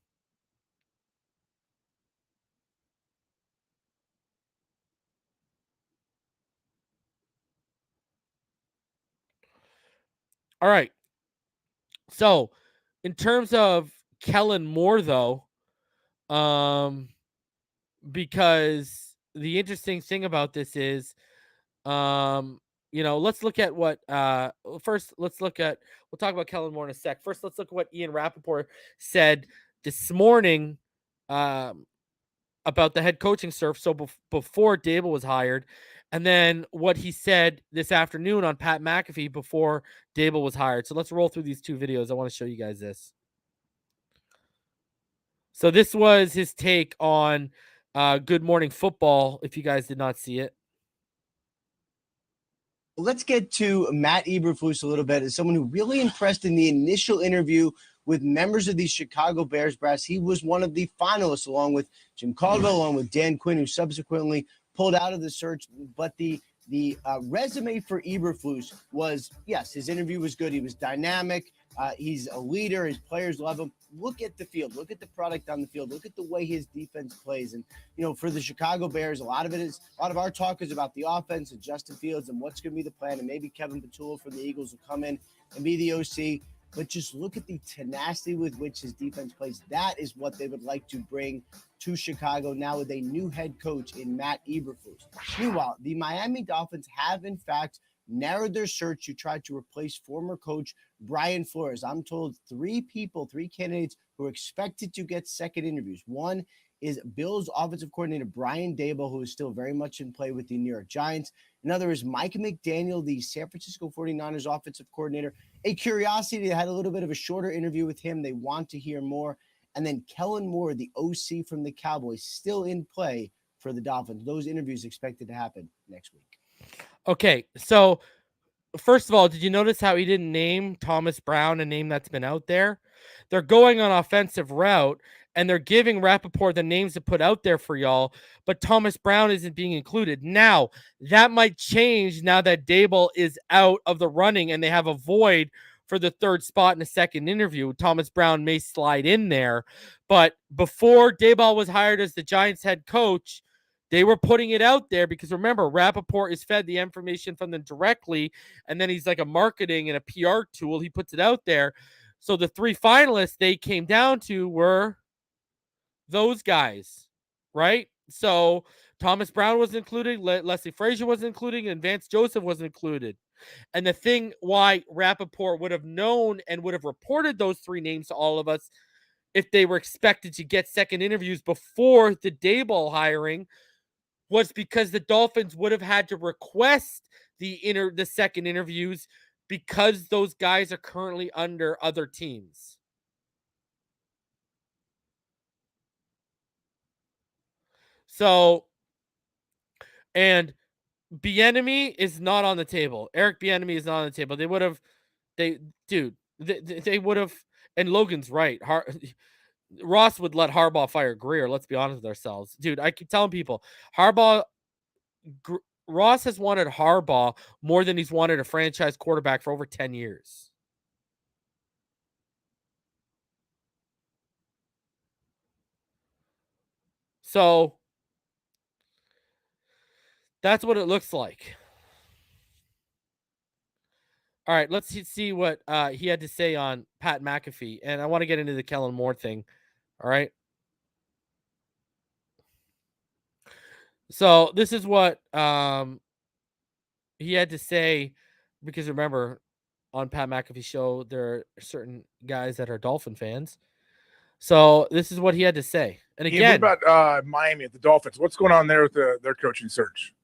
All right. So, in terms of Kellen Moore, though, because the interesting thing about this is, let's look at what first. We'll talk about Kellen Moore in a sec. First, let's look at what Ian Rapoport said this morning about the head coaching search. So before Daboll was hired, and then what he said this afternoon on Pat McAfee before Daboll was hired. So let's roll through these two videos. I want to show you guys this. So this was his take on Good Morning Football, if you guys did not see it. Let's get to Matt Eberflus a little bit as someone who really impressed in the initial interview with members of the Chicago Bears brass. He was one of the finalists along with Jim Caldwell, along with Dan Quinn, who subsequently pulled out of the search. But the resume for Eberflus was, yes, his interview was good. He was dynamic. He's a leader. His players love him. Look at the field. Look at the product on the field. Look at the way his defense plays. And, for the Chicago Bears, a lot of our talk is about the offense and Justin Fields and what's going to be the plan. And maybe Kevin Patullo for the Eagles will come in and be the OC. But just look at the tenacity with which his defense plays. That is what they would like to bring to Chicago now with a new head coach in Matt Eberflus. Meanwhile, the Miami Dolphins have, in fact, narrowed their search to try to replace former coach Brian Flores. I'm told three candidates who are expected to get second interviews. One is Bills offensive coordinator Brian Daboll, who is still very much in play with the New York Giants. Another is Mike McDaniel, the San Francisco 49ers offensive coordinator. A curiosity, they had a little bit of a shorter interview with him. They want to hear more. And then Kellen Moore, the OC from the Cowboys, still in play for the Dolphins. Those interviews expected to happen next week. Okay, so first of all, did you notice how he didn't name Thomas Brown, a name that's been out there? They're going on offensive route, and they're giving Rapoport the names to put out there for y'all, but Thomas Brown isn't being included. Now, that might change now that Daboll is out of the running and they have a void for the third spot in the second interview. Thomas Brown may slide in there, but before Daboll was hired as the Giants head coach, they were putting it out there because, remember, Rapoport is fed the information from them directly, and then he's like a marketing and a PR tool. He puts it out there. So the 3 finalists they came down to were those guys, right? So Thomas Brown was included, Leslie Frazier was included, and Vance Joseph was included. And the thing why Rapoport would have known and would have reported those 3 names to all of us if they were expected to get second interviews before the Daboll hiring was because the Dolphins would have had to request the second interviews because those guys are currently under other teams. So, and Bieniemy is not on the table. Eric Bieniemy is not on the table. They would have, they would have, and Logan's right. Ross would let Harbaugh fire Greer. Let's be honest with ourselves, dude. I keep telling people, Ross has wanted Harbaugh more than he's wanted a franchise quarterback for over 10 years. So that's what it looks like. All right, let's see what he had to say on Pat McAfee. And I want to get into the Kellen Moore thing. All right. So this is what he had to say, because remember, on Pat McAfee's show, there are certain guys that are Dolphin fans. So this is what he had to say. And again, what about Miami at the Dolphins? What's going on there with their coaching search?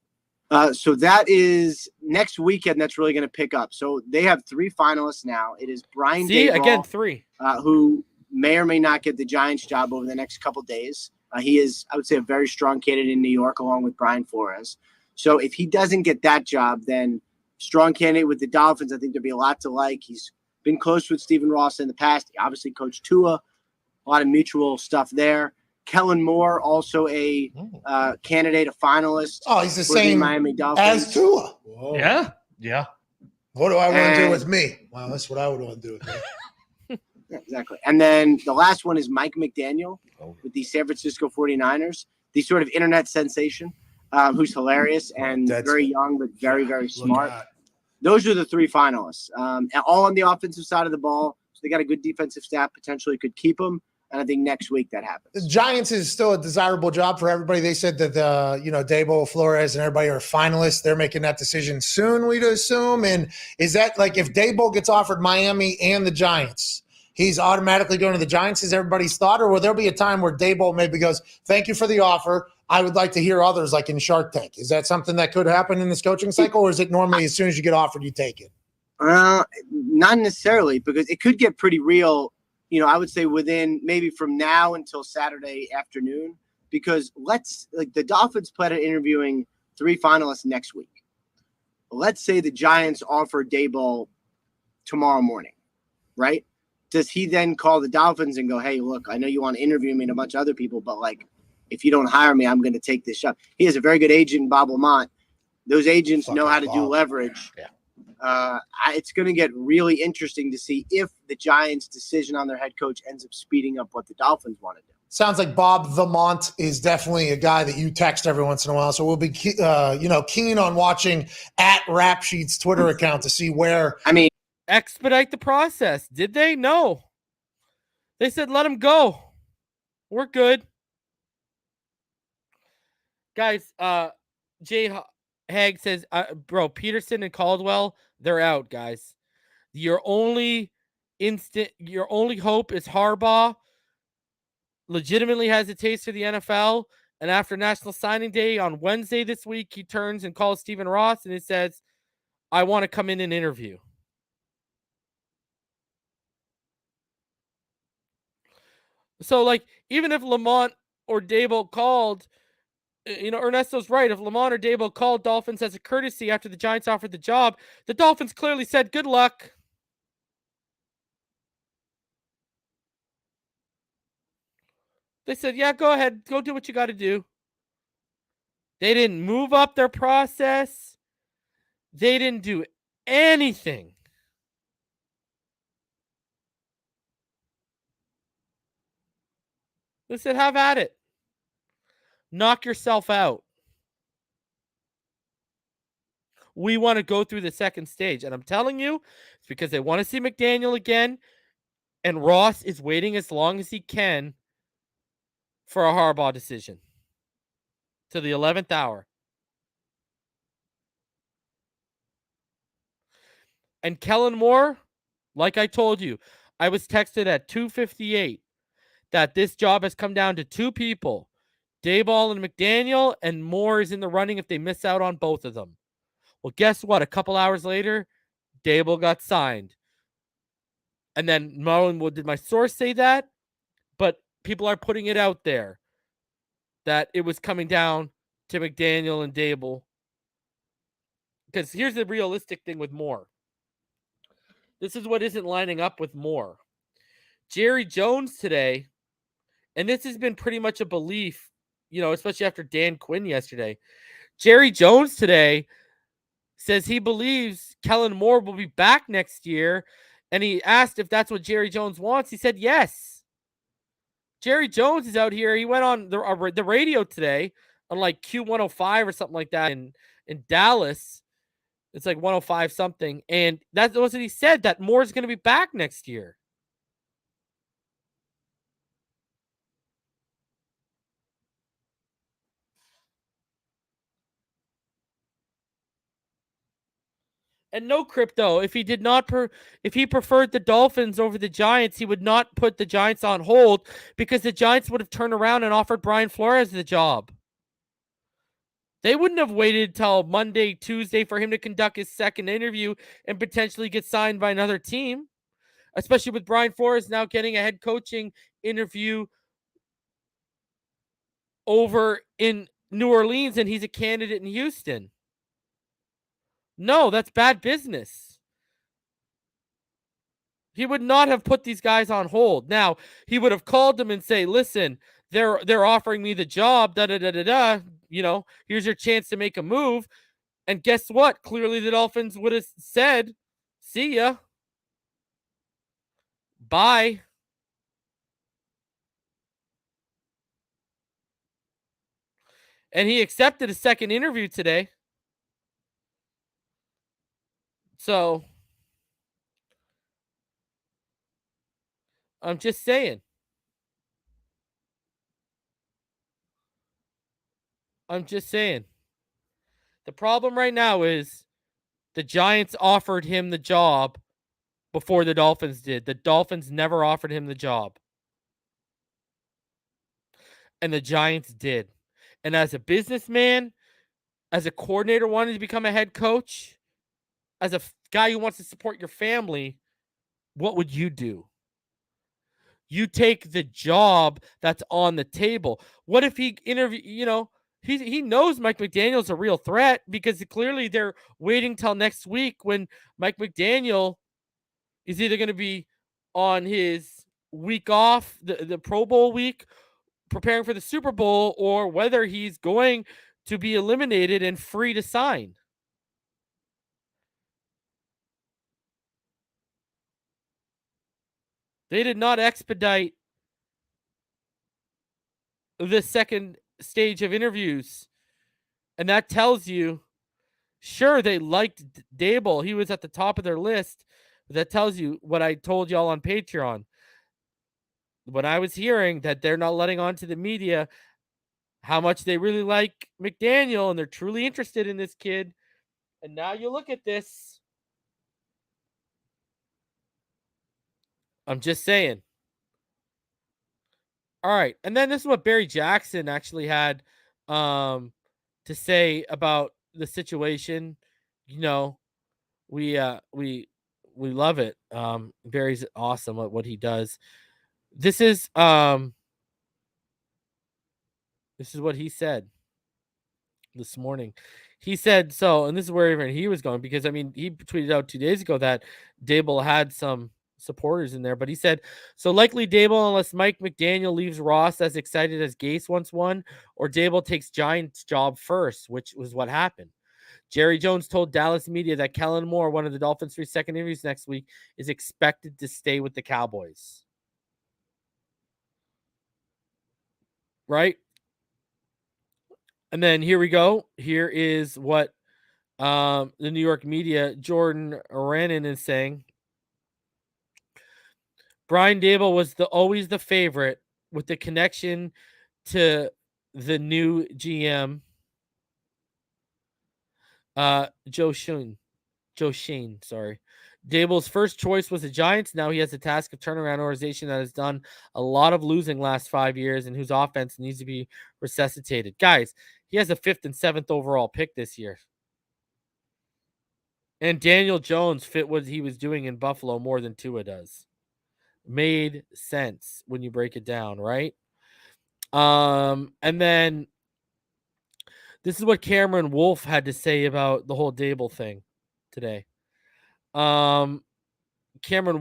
So that is next weekend. That's really going to pick up. So they have 3 finalists now. It is Brian Daboll, again 3, who may or may not get the Giants job over the next couple days. He is, I would say, a very strong candidate in New York, along with Brian Flores. So if he doesn't get that job, then strong candidate with the Dolphins. I think there'd be a lot to like. He's been close with Stephen Ross in the past. He obviously coached Tua. A lot of mutual stuff there. Kellen Moore, also a candidate, a finalist. Oh, he's the same Miami Dolphins. as Tua. Whoa. Yeah. What do I want to do with me? Well, that's what I would want to do with me. Yeah, exactly. And then the last one is Mike McDaniel with the San Francisco 49ers, the sort of internet sensation, who's hilarious and very young, but very, very smart. Those are the 3 finalists, and all on the offensive side of the ball. So they got a good defensive staff, potentially could keep them. And I think next week that happens. The Giants is still a desirable job for everybody. They said that Daboll, Flores, and everybody are finalists. They're making that decision soon, we'd assume. And is that like if Daboll gets offered Miami and the Giants, he's automatically going to the Giants, is everybody's thought? Or will there be a time where Daboll maybe goes, thank you for the offer, I would like to hear others, like in Shark Tank? Is that something that could happen in this coaching cycle, or is it normally as soon as you get offered, you take it? Not necessarily, because it could get pretty real. I would say within maybe from now until Saturday afternoon, because the Dolphins plan on interviewing 3 finalists next week. Let's say the Giants offer Daboll tomorrow morning, right? Does he then call the Dolphins and go, hey, look, I know you want to interview me and a bunch of other people, but if you don't hire me, I'm going to take this shot. He has a very good agent, Bob Lamont. Those agents know how to do leverage. Yeah. It's going to get really interesting to see if the Giants' decision on their head coach ends up speeding up what the Dolphins want to do. Sounds like Bob Vermont is definitely a guy that you text every once in a while. So we'll be, keen on watching at Rap Sheet's Twitter account to see where. Expedite the process. Did they? No. They said, let him go. We're good. Guys, Jay Hag says, bro, Peterson and Caldwell, they're out, guys. Your only hope is Harbaugh legitimately has a taste for the NFL. And after National Signing Day on Wednesday this week, he turns and calls Stephen Ross and he says, I want to come in and interview. So, even if Lamont or Daboll called, Ernesto's right. If Lamont or Daboll called Dolphins as a courtesy after the Giants offered the job, the Dolphins clearly said, good luck. They said, yeah, go ahead. Go do what you got to do. They didn't move up their process. They didn't do anything. They said, have at it. Knock yourself out. We want to go through the second stage. And I'm telling you, it's because they want to see McDaniel again. And Ross is waiting as long as he can for a Harbaugh decision to the 11th hour. And Kellen Moore, like I told you, I was texted at 2:58 that this job has come down to two people, Daboll and McDaniel, and Moore is in the running if they miss out on both of them. Well, guess what? A couple hours later, Daboll got signed. And then Marlon, well, did my source say that? But people are putting it out there that it was coming down to McDaniel and Daboll. Because here's the realistic thing with Moore. This is what isn't lining up with Moore. Jerry Jones today, and this has been pretty much a belief, especially after Dan Quinn yesterday. Jerry Jones today says he believes Kellen Moore will be back next year, and he asked if that's what Jerry Jones wants. He said yes. Jerry Jones is out here. He went on the radio today on like Q105 or something like that in Dallas. It's like 105 something. And that's what he said, that Moore's going to be back next year. And no crypto. If he did not, if he preferred the Dolphins over the Giants, he would not put the Giants on hold because the Giants would have turned around and offered Brian Flores the job. They wouldn't have waited till Monday, Tuesday for him to conduct his second interview and potentially get signed by another team, especially with Brian Flores now getting a head coaching interview over in New Orleans, and he's a candidate in Houston. No, that's bad business. He would not have put these guys on hold. Now, he would have called them and say, listen, they're offering me the job, da-da-da-da-da. Here's your chance to make a move. And guess what? Clearly the Dolphins would have said, see ya. Bye. And he accepted a second interview today. So, I'm just saying. The problem right now is the Giants offered him the job before the Dolphins did. The Dolphins never offered him the job. And the Giants did. And as a businessman, as a coordinator wanting to become a head coach, as a guy who wants to support your family, what would you do? You take the job that's on the table. What if he he knows Mike McDaniel's a real threat because clearly they're waiting till next week when Mike McDaniel is either going to be on his week off, the Pro Bowl week, preparing for the Super Bowl, or whether he's going to be eliminated and free to sign. They did not expedite the second stage of interviews. And that tells you, sure, they liked Daboll. He was at the top of their list. But that tells you what I told y'all on Patreon. When I was hearing that they're not letting on to the media how much they really like McDaniel and they're truly interested in this kid. And now you look at this. I'm just saying. All right. And then this is what Barry Jackson actually had to say about the situation. We love it. Barry's awesome at what he does. This is what he said this morning. He said so, and this is where even he was going, because he tweeted out 2 days ago that Daboll had some supporters in there, but he said, so likely Daboll unless Mike McDaniel leaves Ross as excited as Gase once won, or Daboll takes Giants' job first, which was what happened. Jerry Jones told Dallas media that Kellen Moore, one of the Dolphins' 3 second interviews next week, is expected to stay with the Cowboys. Right? And then here we go. Here is what the New York media, Jordan Rannon, is saying. Brian Daboll was always the favorite with the connection to the new GM, Joe Shane, sorry. Daboll's first choice was the Giants. Now he has the task of turning around an organization that has done a lot of losing last 5 years and whose offense needs to be resuscitated. Guys, he has a 5th and 7th overall pick this year. And Daniel Jones fit what he was doing in Buffalo more than Tua does. Made sense when you break it down, right? And then this is what Cameron Wolf had to say about the whole Daboll thing today. Cameron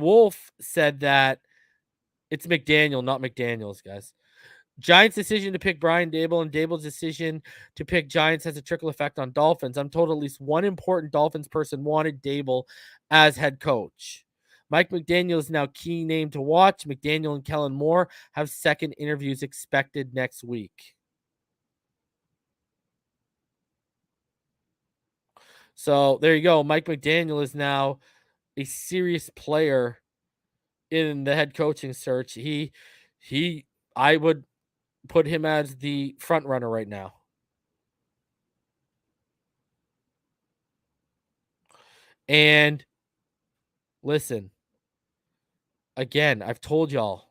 Wolf said that it's McDaniel, not McDaniels, guys. Giants' decision to pick Brian Daboll and Daboll's decision to pick Giants has a trickle effect on Dolphins. I'm told at least one important Dolphins person wanted Daboll as head coach. Mike McDaniel is now key name to watch. McDaniel and Kellen Moore have second interviews expected next week. So there you go. Mike McDaniel is now a serious player in the head coaching search. I would put him as the front runner right now. And listen, again, I've told y'all,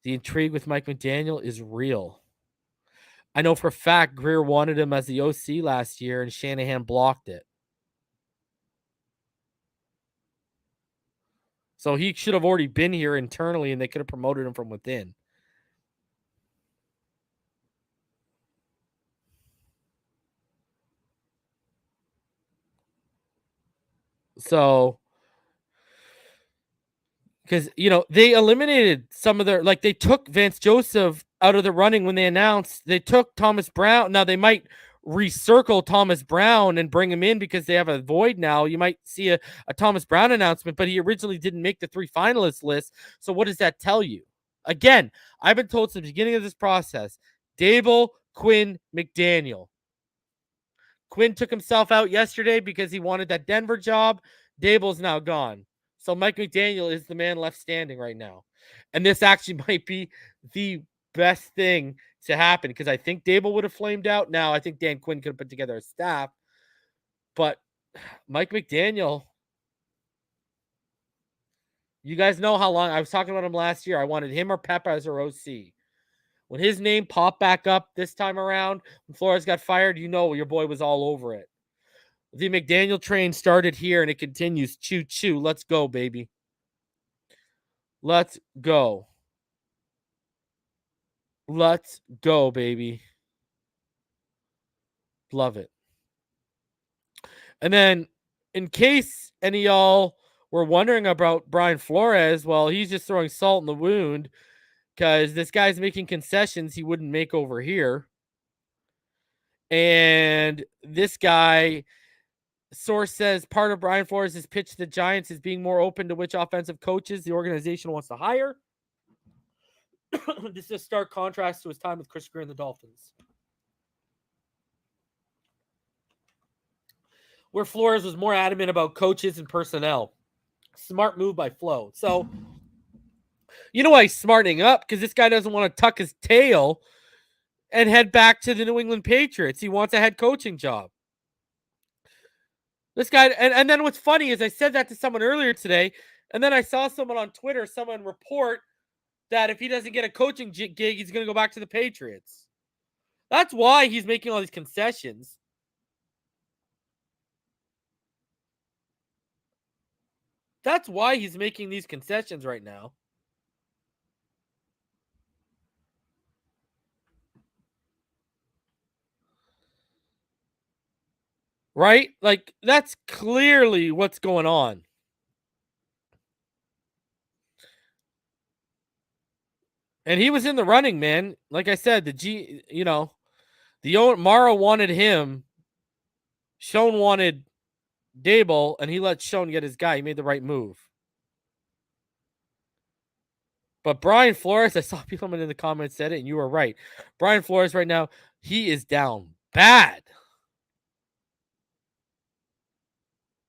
the intrigue with Mike McDaniel is real. I know for a fact Greer wanted him as the OC last year and Shanahan blocked it. So he should have already been here internally and they could have promoted him from within. So, because, they eliminated some of their, like they took Vance Joseph out of the running when they announced. They took Thomas Brown. Now they might recircle Thomas Brown and bring him in because they have a void now. You might see a Thomas Brown announcement, but he originally didn't make the 3 finalists list. So what does that tell you? Again, I've been told since the beginning of this process, Daboll, Quinn, McDaniel. Quinn took himself out yesterday because he wanted that Denver job. Daboll's now gone. So Mike McDaniel is the man left standing right now. And this actually might be the best thing to happen because I think Daboll would have flamed out. Now, I think Dan Quinn could have put together a staff. But Mike McDaniel, you guys know how long I was talking about him last year. I wanted him or Pep as our OC. When his name popped back up this time around, when Flores got fired, your boy was all over it. The McDaniel train started here and it continues. Choo choo. Let's go, baby. Let's go. Let's go, baby. Love it. And then, in case any of y'all were wondering about Brian Flores, well, he's just throwing salt in the wound because this guy's making concessions he wouldn't make over here. And this guy, source says, part of Brian Flores' pitch to the Giants is being more open to which offensive coaches the organization wants to hire. This is a stark contrast to his time with Chris Greer and the Dolphins, where Flores was more adamant about coaches and personnel. Smart move by Flo. So, you know why he's smartening up? Because this guy doesn't want to tuck his tail and head back to the New England Patriots. He wants a head coaching job. This guy, and then what's funny is I said that to someone earlier today, and then I saw someone on Twitter, someone report that if he doesn't get a coaching gig, he's going to go back to the Patriots. That's why he's making all these concessions. That's why he's making these concessions right now. Right? Like, that's clearly what's going on. And he was in the running, man. Like I said, Mara wanted him. Schoen wanted Daboll, and he let Schoen get his guy. He made the right move. But Brian Flores, I saw people in the comments said it, and you were right. Brian Flores right now, he is down bad.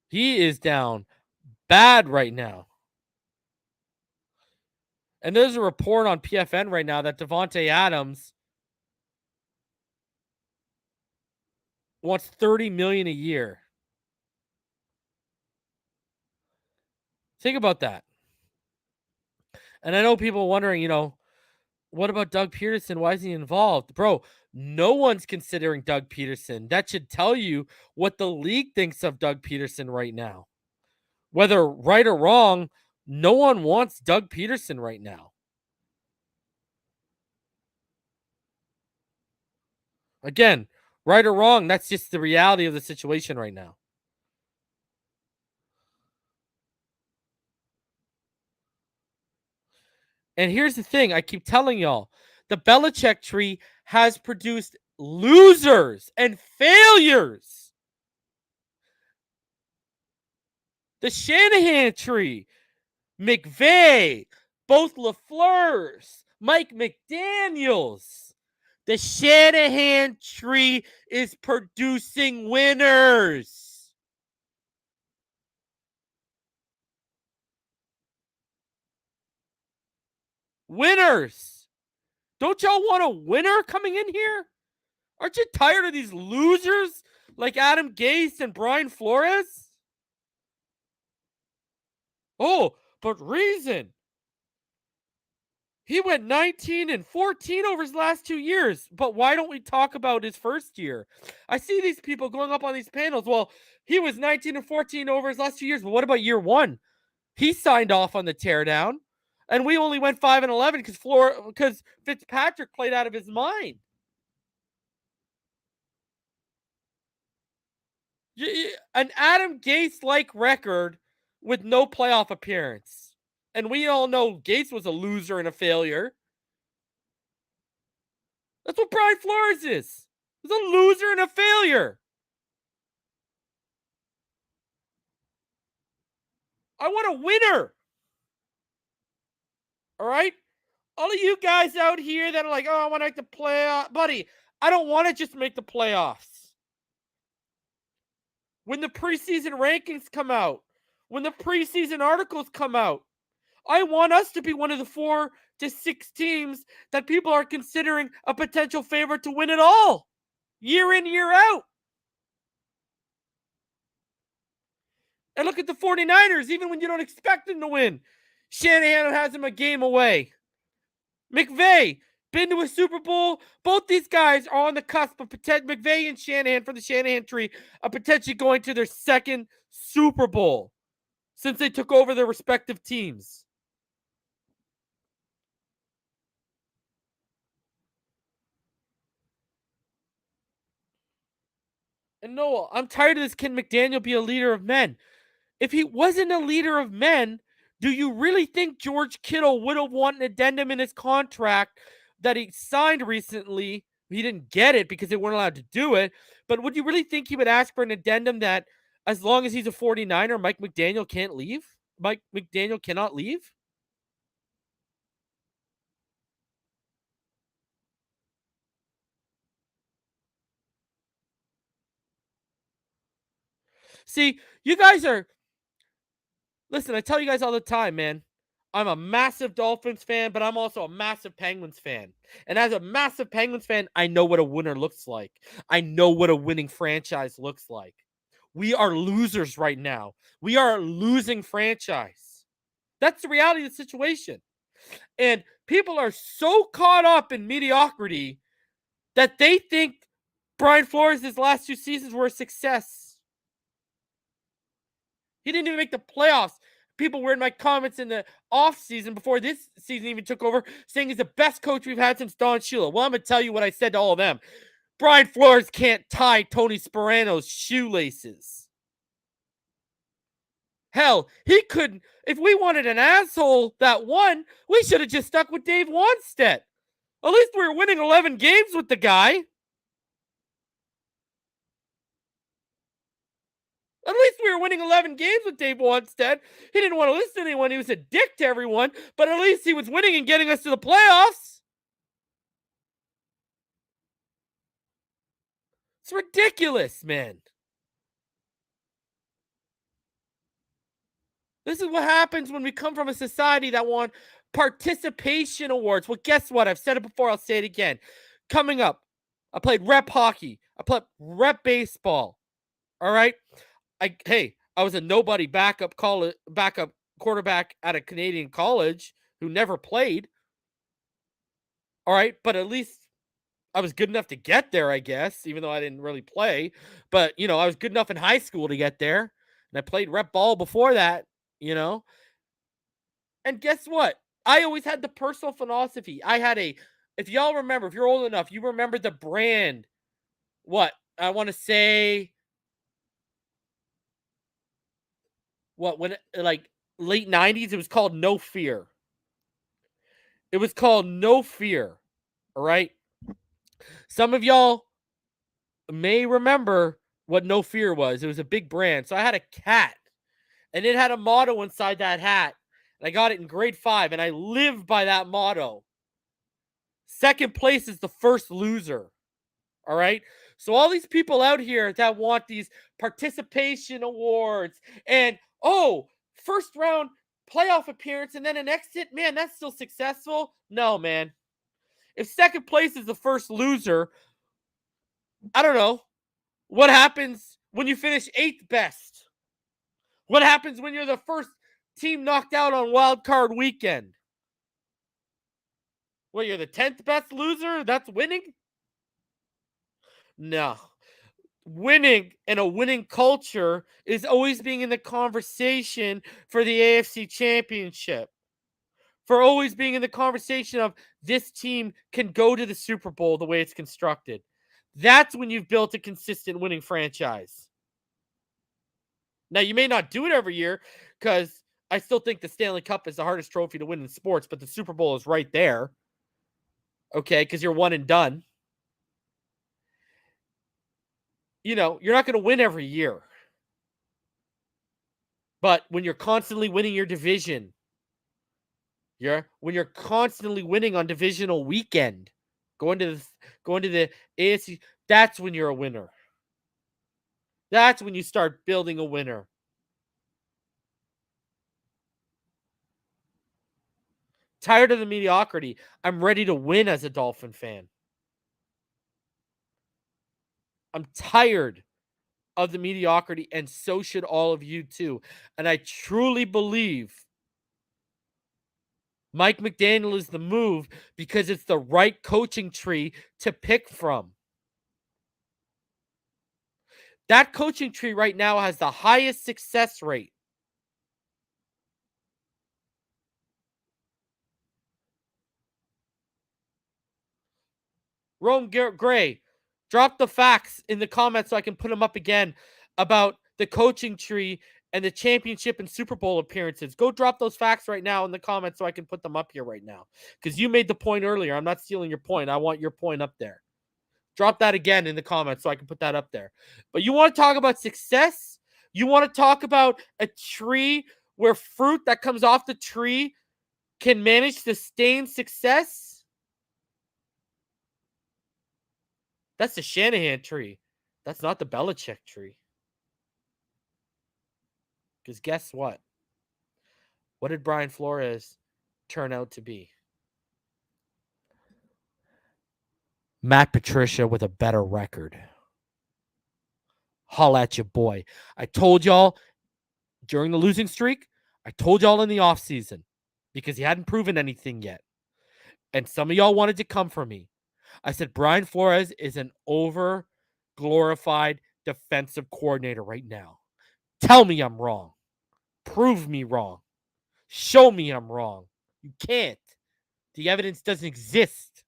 He is down bad right now. And there's a report on PFN right now that Devontae Adams wants $30 million a year. Think about that. And I know people wondering, what about Doug Peterson? Why is he involved? Bro, no one's considering Doug Peterson. That should tell you what the league thinks of Doug Peterson right now. Whether right or wrong, no one wants Doug Peterson right now. Again, right or wrong, that's just the reality of the situation right now. And here's the thing, I keep telling y'all, the Belichick tree has produced losers and failures. The Shanahan tree, McVay, both LaFleurs, Mike McDaniels. The Shanahan tree is producing winners. Winners. Don't y'all want a winner coming in here? Aren't you tired of these losers like Adam Gase and Brian Flores? Oh, but reason. He went 19-14 over his last 2 years. But why don't we talk about his first year? I see these people going up on these panels. Well, he was 19-14 over his last 2 years. But what about year one? He signed off on the teardown. And we only went 5-11 because Fitzpatrick played out of his mind. An Adam Gase-like record with no playoff appearance. And we all know Gase was a loser and a failure. That's what Brian Flores is. He's a loser and a failure. I want a winner. All right? All of you guys out here that are like, oh, I want to make the playoff. Buddy, I don't want to just make the playoffs. When the preseason rankings come out, when the preseason articles come out, I want us to be one of the 4 to 6 teams that people are considering a potential favorite to win it all. Year in, year out. And look at the 49ers, even when you don't expect them to win. Shanahan has them a game away. McVay, been to a Super Bowl. Both these guys are on the cusp of McVay and Shanahan for the Shanahan tree of potentially going to their second Super Bowl since they took over their respective teams. And Noah, I'm tired of this. Can McDaniel be a leader of men? If he wasn't a leader of men, do you really think George Kittle would have wanted an addendum in his contract that he signed recently? He didn't get it because they weren't allowed to do it. But would you really think he would ask for an addendum that as long as he's a 49er, Mike McDaniel can't leave? Mike McDaniel cannot leave? See, you guys are... Listen, I tell you guys all the time, man. I'm a massive Dolphins fan, but I'm also a massive Penguins fan. And as a massive Penguins fan, I know what a winner looks like. I know what a winning franchise looks like. We are losers right now. We are a losing franchise. That's the reality of the situation. And people are so caught up in mediocrity that they think Brian Flores' last 2 seasons were a success. He didn't even make the playoffs. People were in my comments in the offseason before this season even took over saying he's the best coach we've had since Don Shula. Well, I'm going to tell you what I said to all of them. Brian Flores can't tie Tony Sperano's shoelaces. Hell, he couldn't. If we wanted an asshole that won, we should have just stuck with Dave Wanstead. At least we were winning 11 games with the guy. At least we were winning 11 games with Dave Wanstead. He didn't want to listen to anyone. He was a dick to everyone. But at least he was winning and getting us to the playoffs. It's ridiculous, man. This is what happens when we come from a society that want participation awards. Well, guess what? I've said it before. I'll say it again. Coming up, I played rep hockey. I played rep baseball. All right. I was a nobody backup quarterback at a Canadian college who never played. All right. But at least I was good enough to get there, I guess, even though I didn't really play. But, I was good enough in high school to get there. And I played rep ball before that, And guess what? I always had the personal philosophy. If y'all remember, if you're old enough, you remember the brand. What? I want to say, when late 90s, it was called No Fear. It was called No Fear. All right. Some of y'all may remember what No Fear was. It was a big brand. So I had a cat, and it had a motto inside that hat. And I got it in grade 5, and I lived by that motto. Second place is the first loser. All right. So all these people out here that want these participation awards and, first round playoff appearance and then an exit, man, that's still successful. No, man. If second place is the first loser, I don't know. What happens when you finish 8th best? What happens when you're the first team knocked out on wild card weekend? Well, you're the 10th best loser? That's winning? No. Winning and a winning culture is always being in the conversation for the AFC Championship. For always being in the conversation of this team can go to the Super Bowl the way it's constructed. That's when you've built a consistent winning franchise. Now, you may not do it every year because I still think the Stanley Cup is the hardest trophy to win in sports, but the Super Bowl is right there. Okay, because you're one and done. You're not going to win every year. But when you're constantly winning your division, when you're constantly winning on divisional weekend, going to the AFC, that's when you're a winner. That's when you start building a winner. Tired of the mediocrity. I'm ready to win as a Dolphin fan. I'm tired of the mediocrity, and so should all of you too. And I truly believe Mike McDaniel is the move because it's the right coaching tree to pick from. That coaching tree right now has the highest success rate. Rome Gray, drop the facts in the comments so I can put them up again about the coaching tree and the championship and Super Bowl appearances. Go drop those facts right now in the comments so I can put them up here right now. Because you made the point earlier. I'm not stealing your point. I want your point up there. Drop that again in the comments so I can put that up there. But you want to talk about success? You want to talk about a tree where fruit that comes off the tree can manage to sustain success? That's the Shanahan tree. That's not the Belichick tree. Because guess what? What did Brian Flores turn out to be? Matt Patricia with a better record. Holla at your boy. I told y'all during the losing streak. I told y'all in the offseason because he hadn't proven anything yet. And some of y'all wanted to come for me. I said Brian Flores is an over-glorified defensive coordinator right now. Tell me I'm wrong. Prove me wrong. Show me I'm wrong. You can't. The evidence doesn't exist.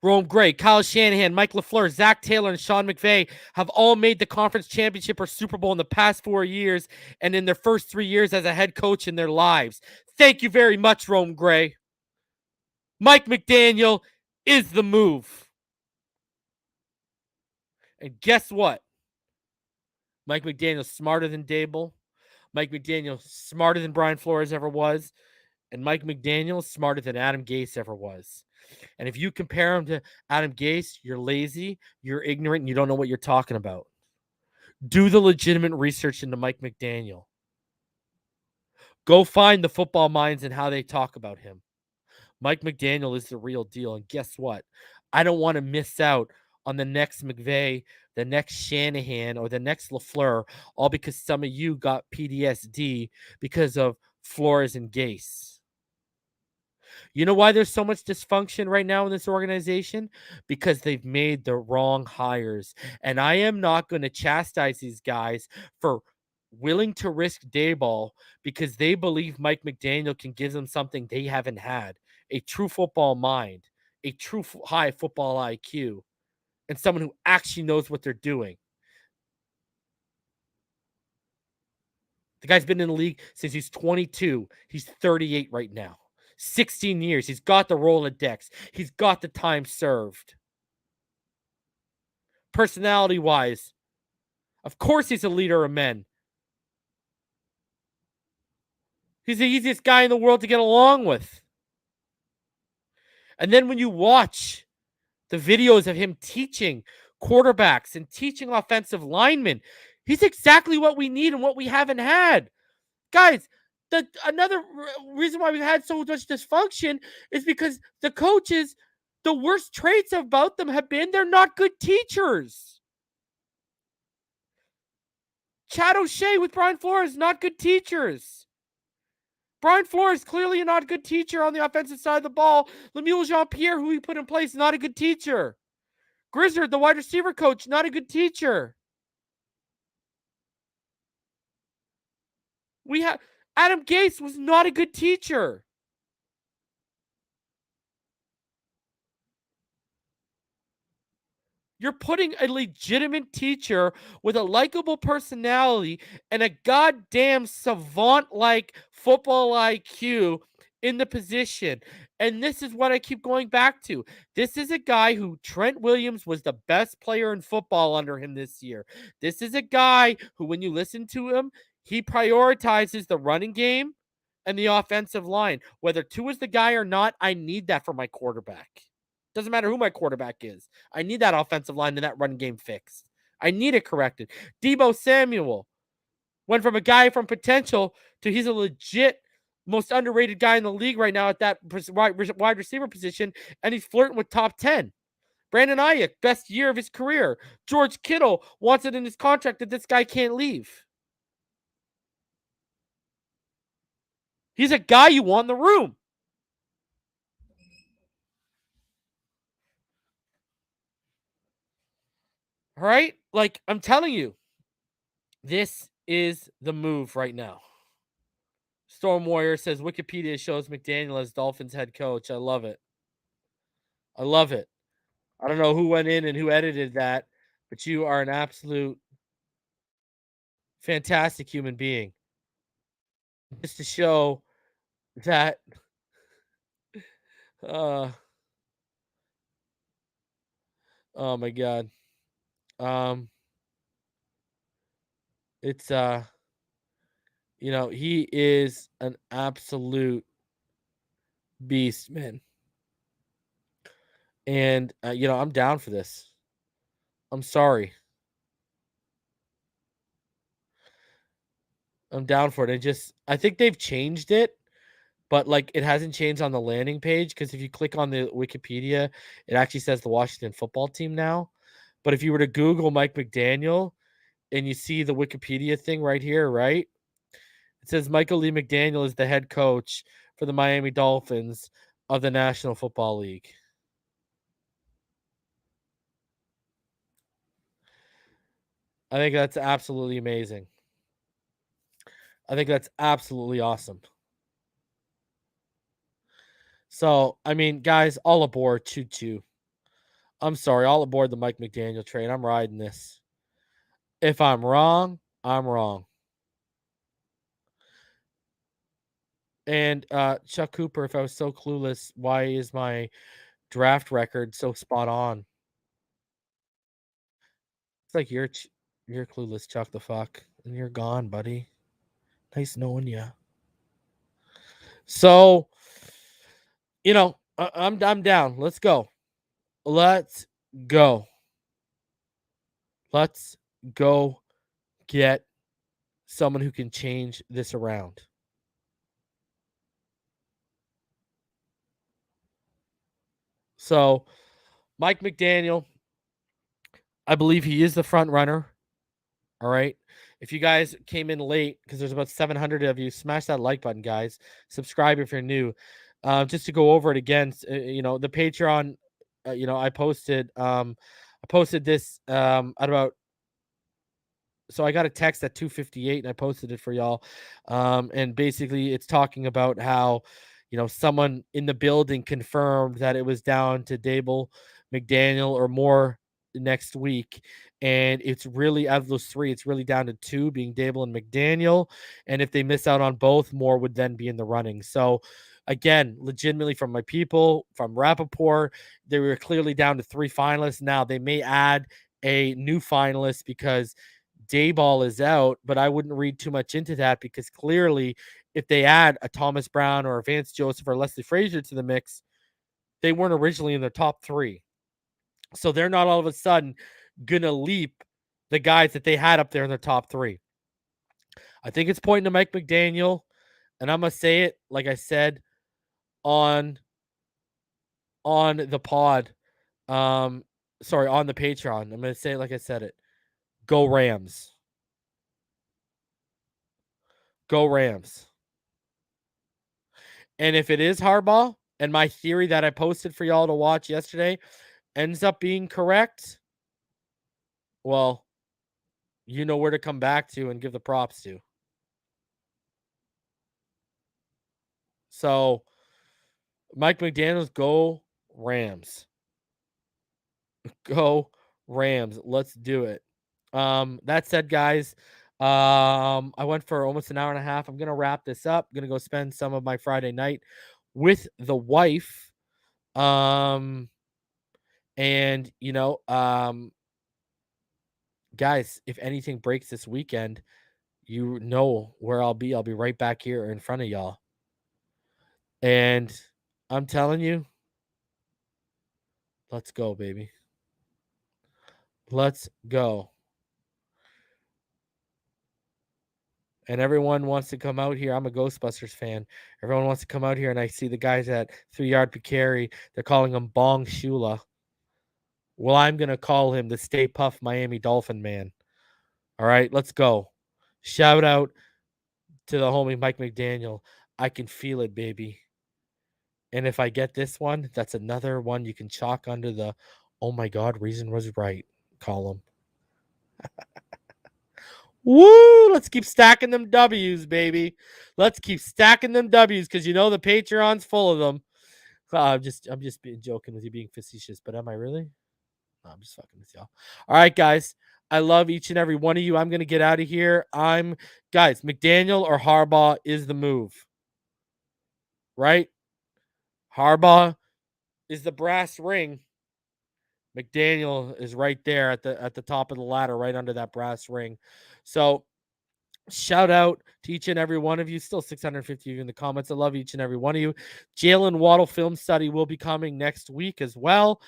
Rome Gray, Kyle Shanahan, Mike LaFleur, Zach Taylor, and Sean McVay have all made the conference championship or Super Bowl in the past 4 years and in their first 3 years as a head coach in their lives. Thank you very much, Rome Gray. Mike McDaniel is the move. And guess what? Mike McDaniel's smarter than Daboll. Mike McDaniel's smarter than Brian Flores ever was. And Mike McDaniel's smarter than Adam Gase ever was. And if you compare him to Adam Gase, you're lazy, you're ignorant, and you don't know what you're talking about. Do the legitimate research into Mike McDaniel. Go find the football minds and how they talk about him. Mike McDaniel is the real deal. And guess what? I don't want to miss out on the next McVay, the next Shanahan, or the next LaFleur, all because some of you got PTSD because of Flores and Gase. You know why there's so much dysfunction right now in this organization? Because they've made the wrong hires. And I am not going to chastise these guys for willing to risk Daboll because they believe Mike McDaniel can give them something they haven't had, a true football mind, a true high football IQ, and someone who actually knows what they're doing. The guy's been in the league since he's 22. He's 38 right now. 16 years. He's got the Rolodex. He's got the time served. Personality-wise, of course he's a leader of men. He's the easiest guy in the world to get along with. And then when you watch the videos of him teaching quarterbacks and teaching offensive linemen, he's exactly what we need and what we haven't had. Guys, another reason why we've had so much dysfunction is because the coaches, the worst traits about them have been they're not good teachers. Chad O'Shea with Brian Flores, not good teachers. Brian Flores, clearly not a good teacher on the offensive side of the ball. Lemuel Jean-Pierre, who he put in place, not a good teacher. Grizzard, the wide receiver coach, not a good teacher. We have Adam Gase was not a good teacher. You're putting a legitimate teacher with a likable personality and a goddamn savant-like football IQ in the position. And this is what I keep going back to. This is a guy who Trent Williams was the best player in football under him this year. This is a guy who, when you listen to him, he prioritizes the running game and the offensive line. Whether Tua's the guy or not, I need that for my quarterback. Doesn't matter who my quarterback is. I need that offensive line and that run game fixed. I need it corrected. Deebo Samuel went from a guy from potential to he's a legit most underrated guy in the league right now at that wide receiver position, and he's flirting with top 10. Brandon Ayuk, best year of his career. George Kittle wants it in his contract that this guy can't leave. He's a guy you want in the room. All right? Like, I'm telling you, this is the move right now. Storm Warrior says Wikipedia shows McDaniel as Dolphins head coach. I love it. I love it. I don't know who went in and who edited that, but you are an absolute fantastic human being. Just to show that oh my god. It's he is an absolute beast, man. And I'm down for this. I'm sorry. I'm down for it. I think they've changed it, but like it hasn't changed on the landing page because if you click on the Wikipedia, it actually says the Washington football team now. But if you were to Google Mike McDaniel and you see the Wikipedia thing right here, right? It says Michael Lee McDaniel is the head coach for the Miami Dolphins of the National Football League. I think that's absolutely amazing. I think that's absolutely awesome. So, I mean, guys, all aboard, choo-choo. I'm sorry, all aboard the Mike McDaniel train. I'm riding this. If I'm wrong, I'm wrong. And Chuck Cooper, if I was so clueless, why is my draft record so spot on? It's like you're clueless, Chuck the fuck, and you're gone, buddy. Nice knowing you. So, I'm down. Let's go. Let's go. Let's go get someone who can change this around. So, Mike McDaniel, I believe he is the front runner. All right. If you guys came in late, because there's about 700 of you, smash that like button, guys. Subscribe if you're new. Just to go over it again, the Patreon, I posted this at about. So I got a text at 2:58 and I posted it for y'all. And basically it's talking about how, someone in the building confirmed that it was down to Daboll, McDaniel, or more next week. And it's really, out of those three, it's really down to two, being Daboll and McDaniel. And if they miss out on both, more would then be in the running. So again, legitimately from my people, from Rapoport, they were clearly down to three finalists. Now they may add a new finalist because Daboll is out, but I wouldn't read too much into that, because clearly if they add a Thomas Brown or a Vance Joseph or Leslie Frazier to the mix, they weren't originally in their top three. So they're not all of a sudden going to leap the guys that they had up there in their top three. I think it's pointing to Mike McDaniel, and I'm going to say it like I said on the pod. On the Patreon. I'm going to say it like I said it. Go Rams. Go Rams. And if it is Harbaugh, and my theory that I posted for y'all to watch yesterday ends up being correct, well, you know where to come back to and give the props to. So, Mike McDaniel's, go Rams. Go Rams. Let's do it. That said, guys, I went for almost an hour and a half. I'm going to wrap this up. I'm going to go spend some of my Friday night with the wife. Guys, if anything breaks this weekend, you know where I'll be. I'll be right back here in front of y'all. And I'm telling you, let's go, baby. Let's go. And everyone wants to come out here. I'm a Ghostbusters fan. Everyone wants to come out here, and I see the guys at 3 Yard per carry. They're calling him Bong Shula. Well, I'm going to call him the Stay Puft Miami Dolphin man. All right, let's go. Shout out to the homie Mike McDaniel. I can feel it, baby. And if I get this one, that's another one you can chalk under the, oh my God, reason was right column. Woo! Let's keep stacking them W's, baby. Let's keep stacking them W's, because you know the Patreon's full of them. I'm just joking with you, being facetious, but am I really? No, I'm just fucking with y'all. All right, guys. I love each and every one of you. I'm gonna get out of here. Guys, McDaniel or Harbaugh is the move. Right? Harbaugh is the brass ring. McDaniel is right there at the top of the ladder, right under that brass ring. So shout out to each and every one of you. Still 650 of you in the comments. I love each and every one of you. Jalen Waddle film study will be coming next week as well.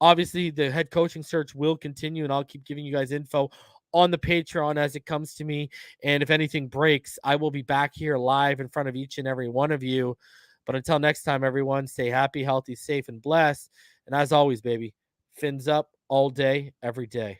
Obviously, the head coaching search will continue, and I'll keep giving you guys info on the Patreon as it comes to me. And if anything breaks, I will be back here live in front of each and every one of you. But until next time, everyone, stay happy, healthy, safe, and blessed. And as always, baby, fins up all day, every day.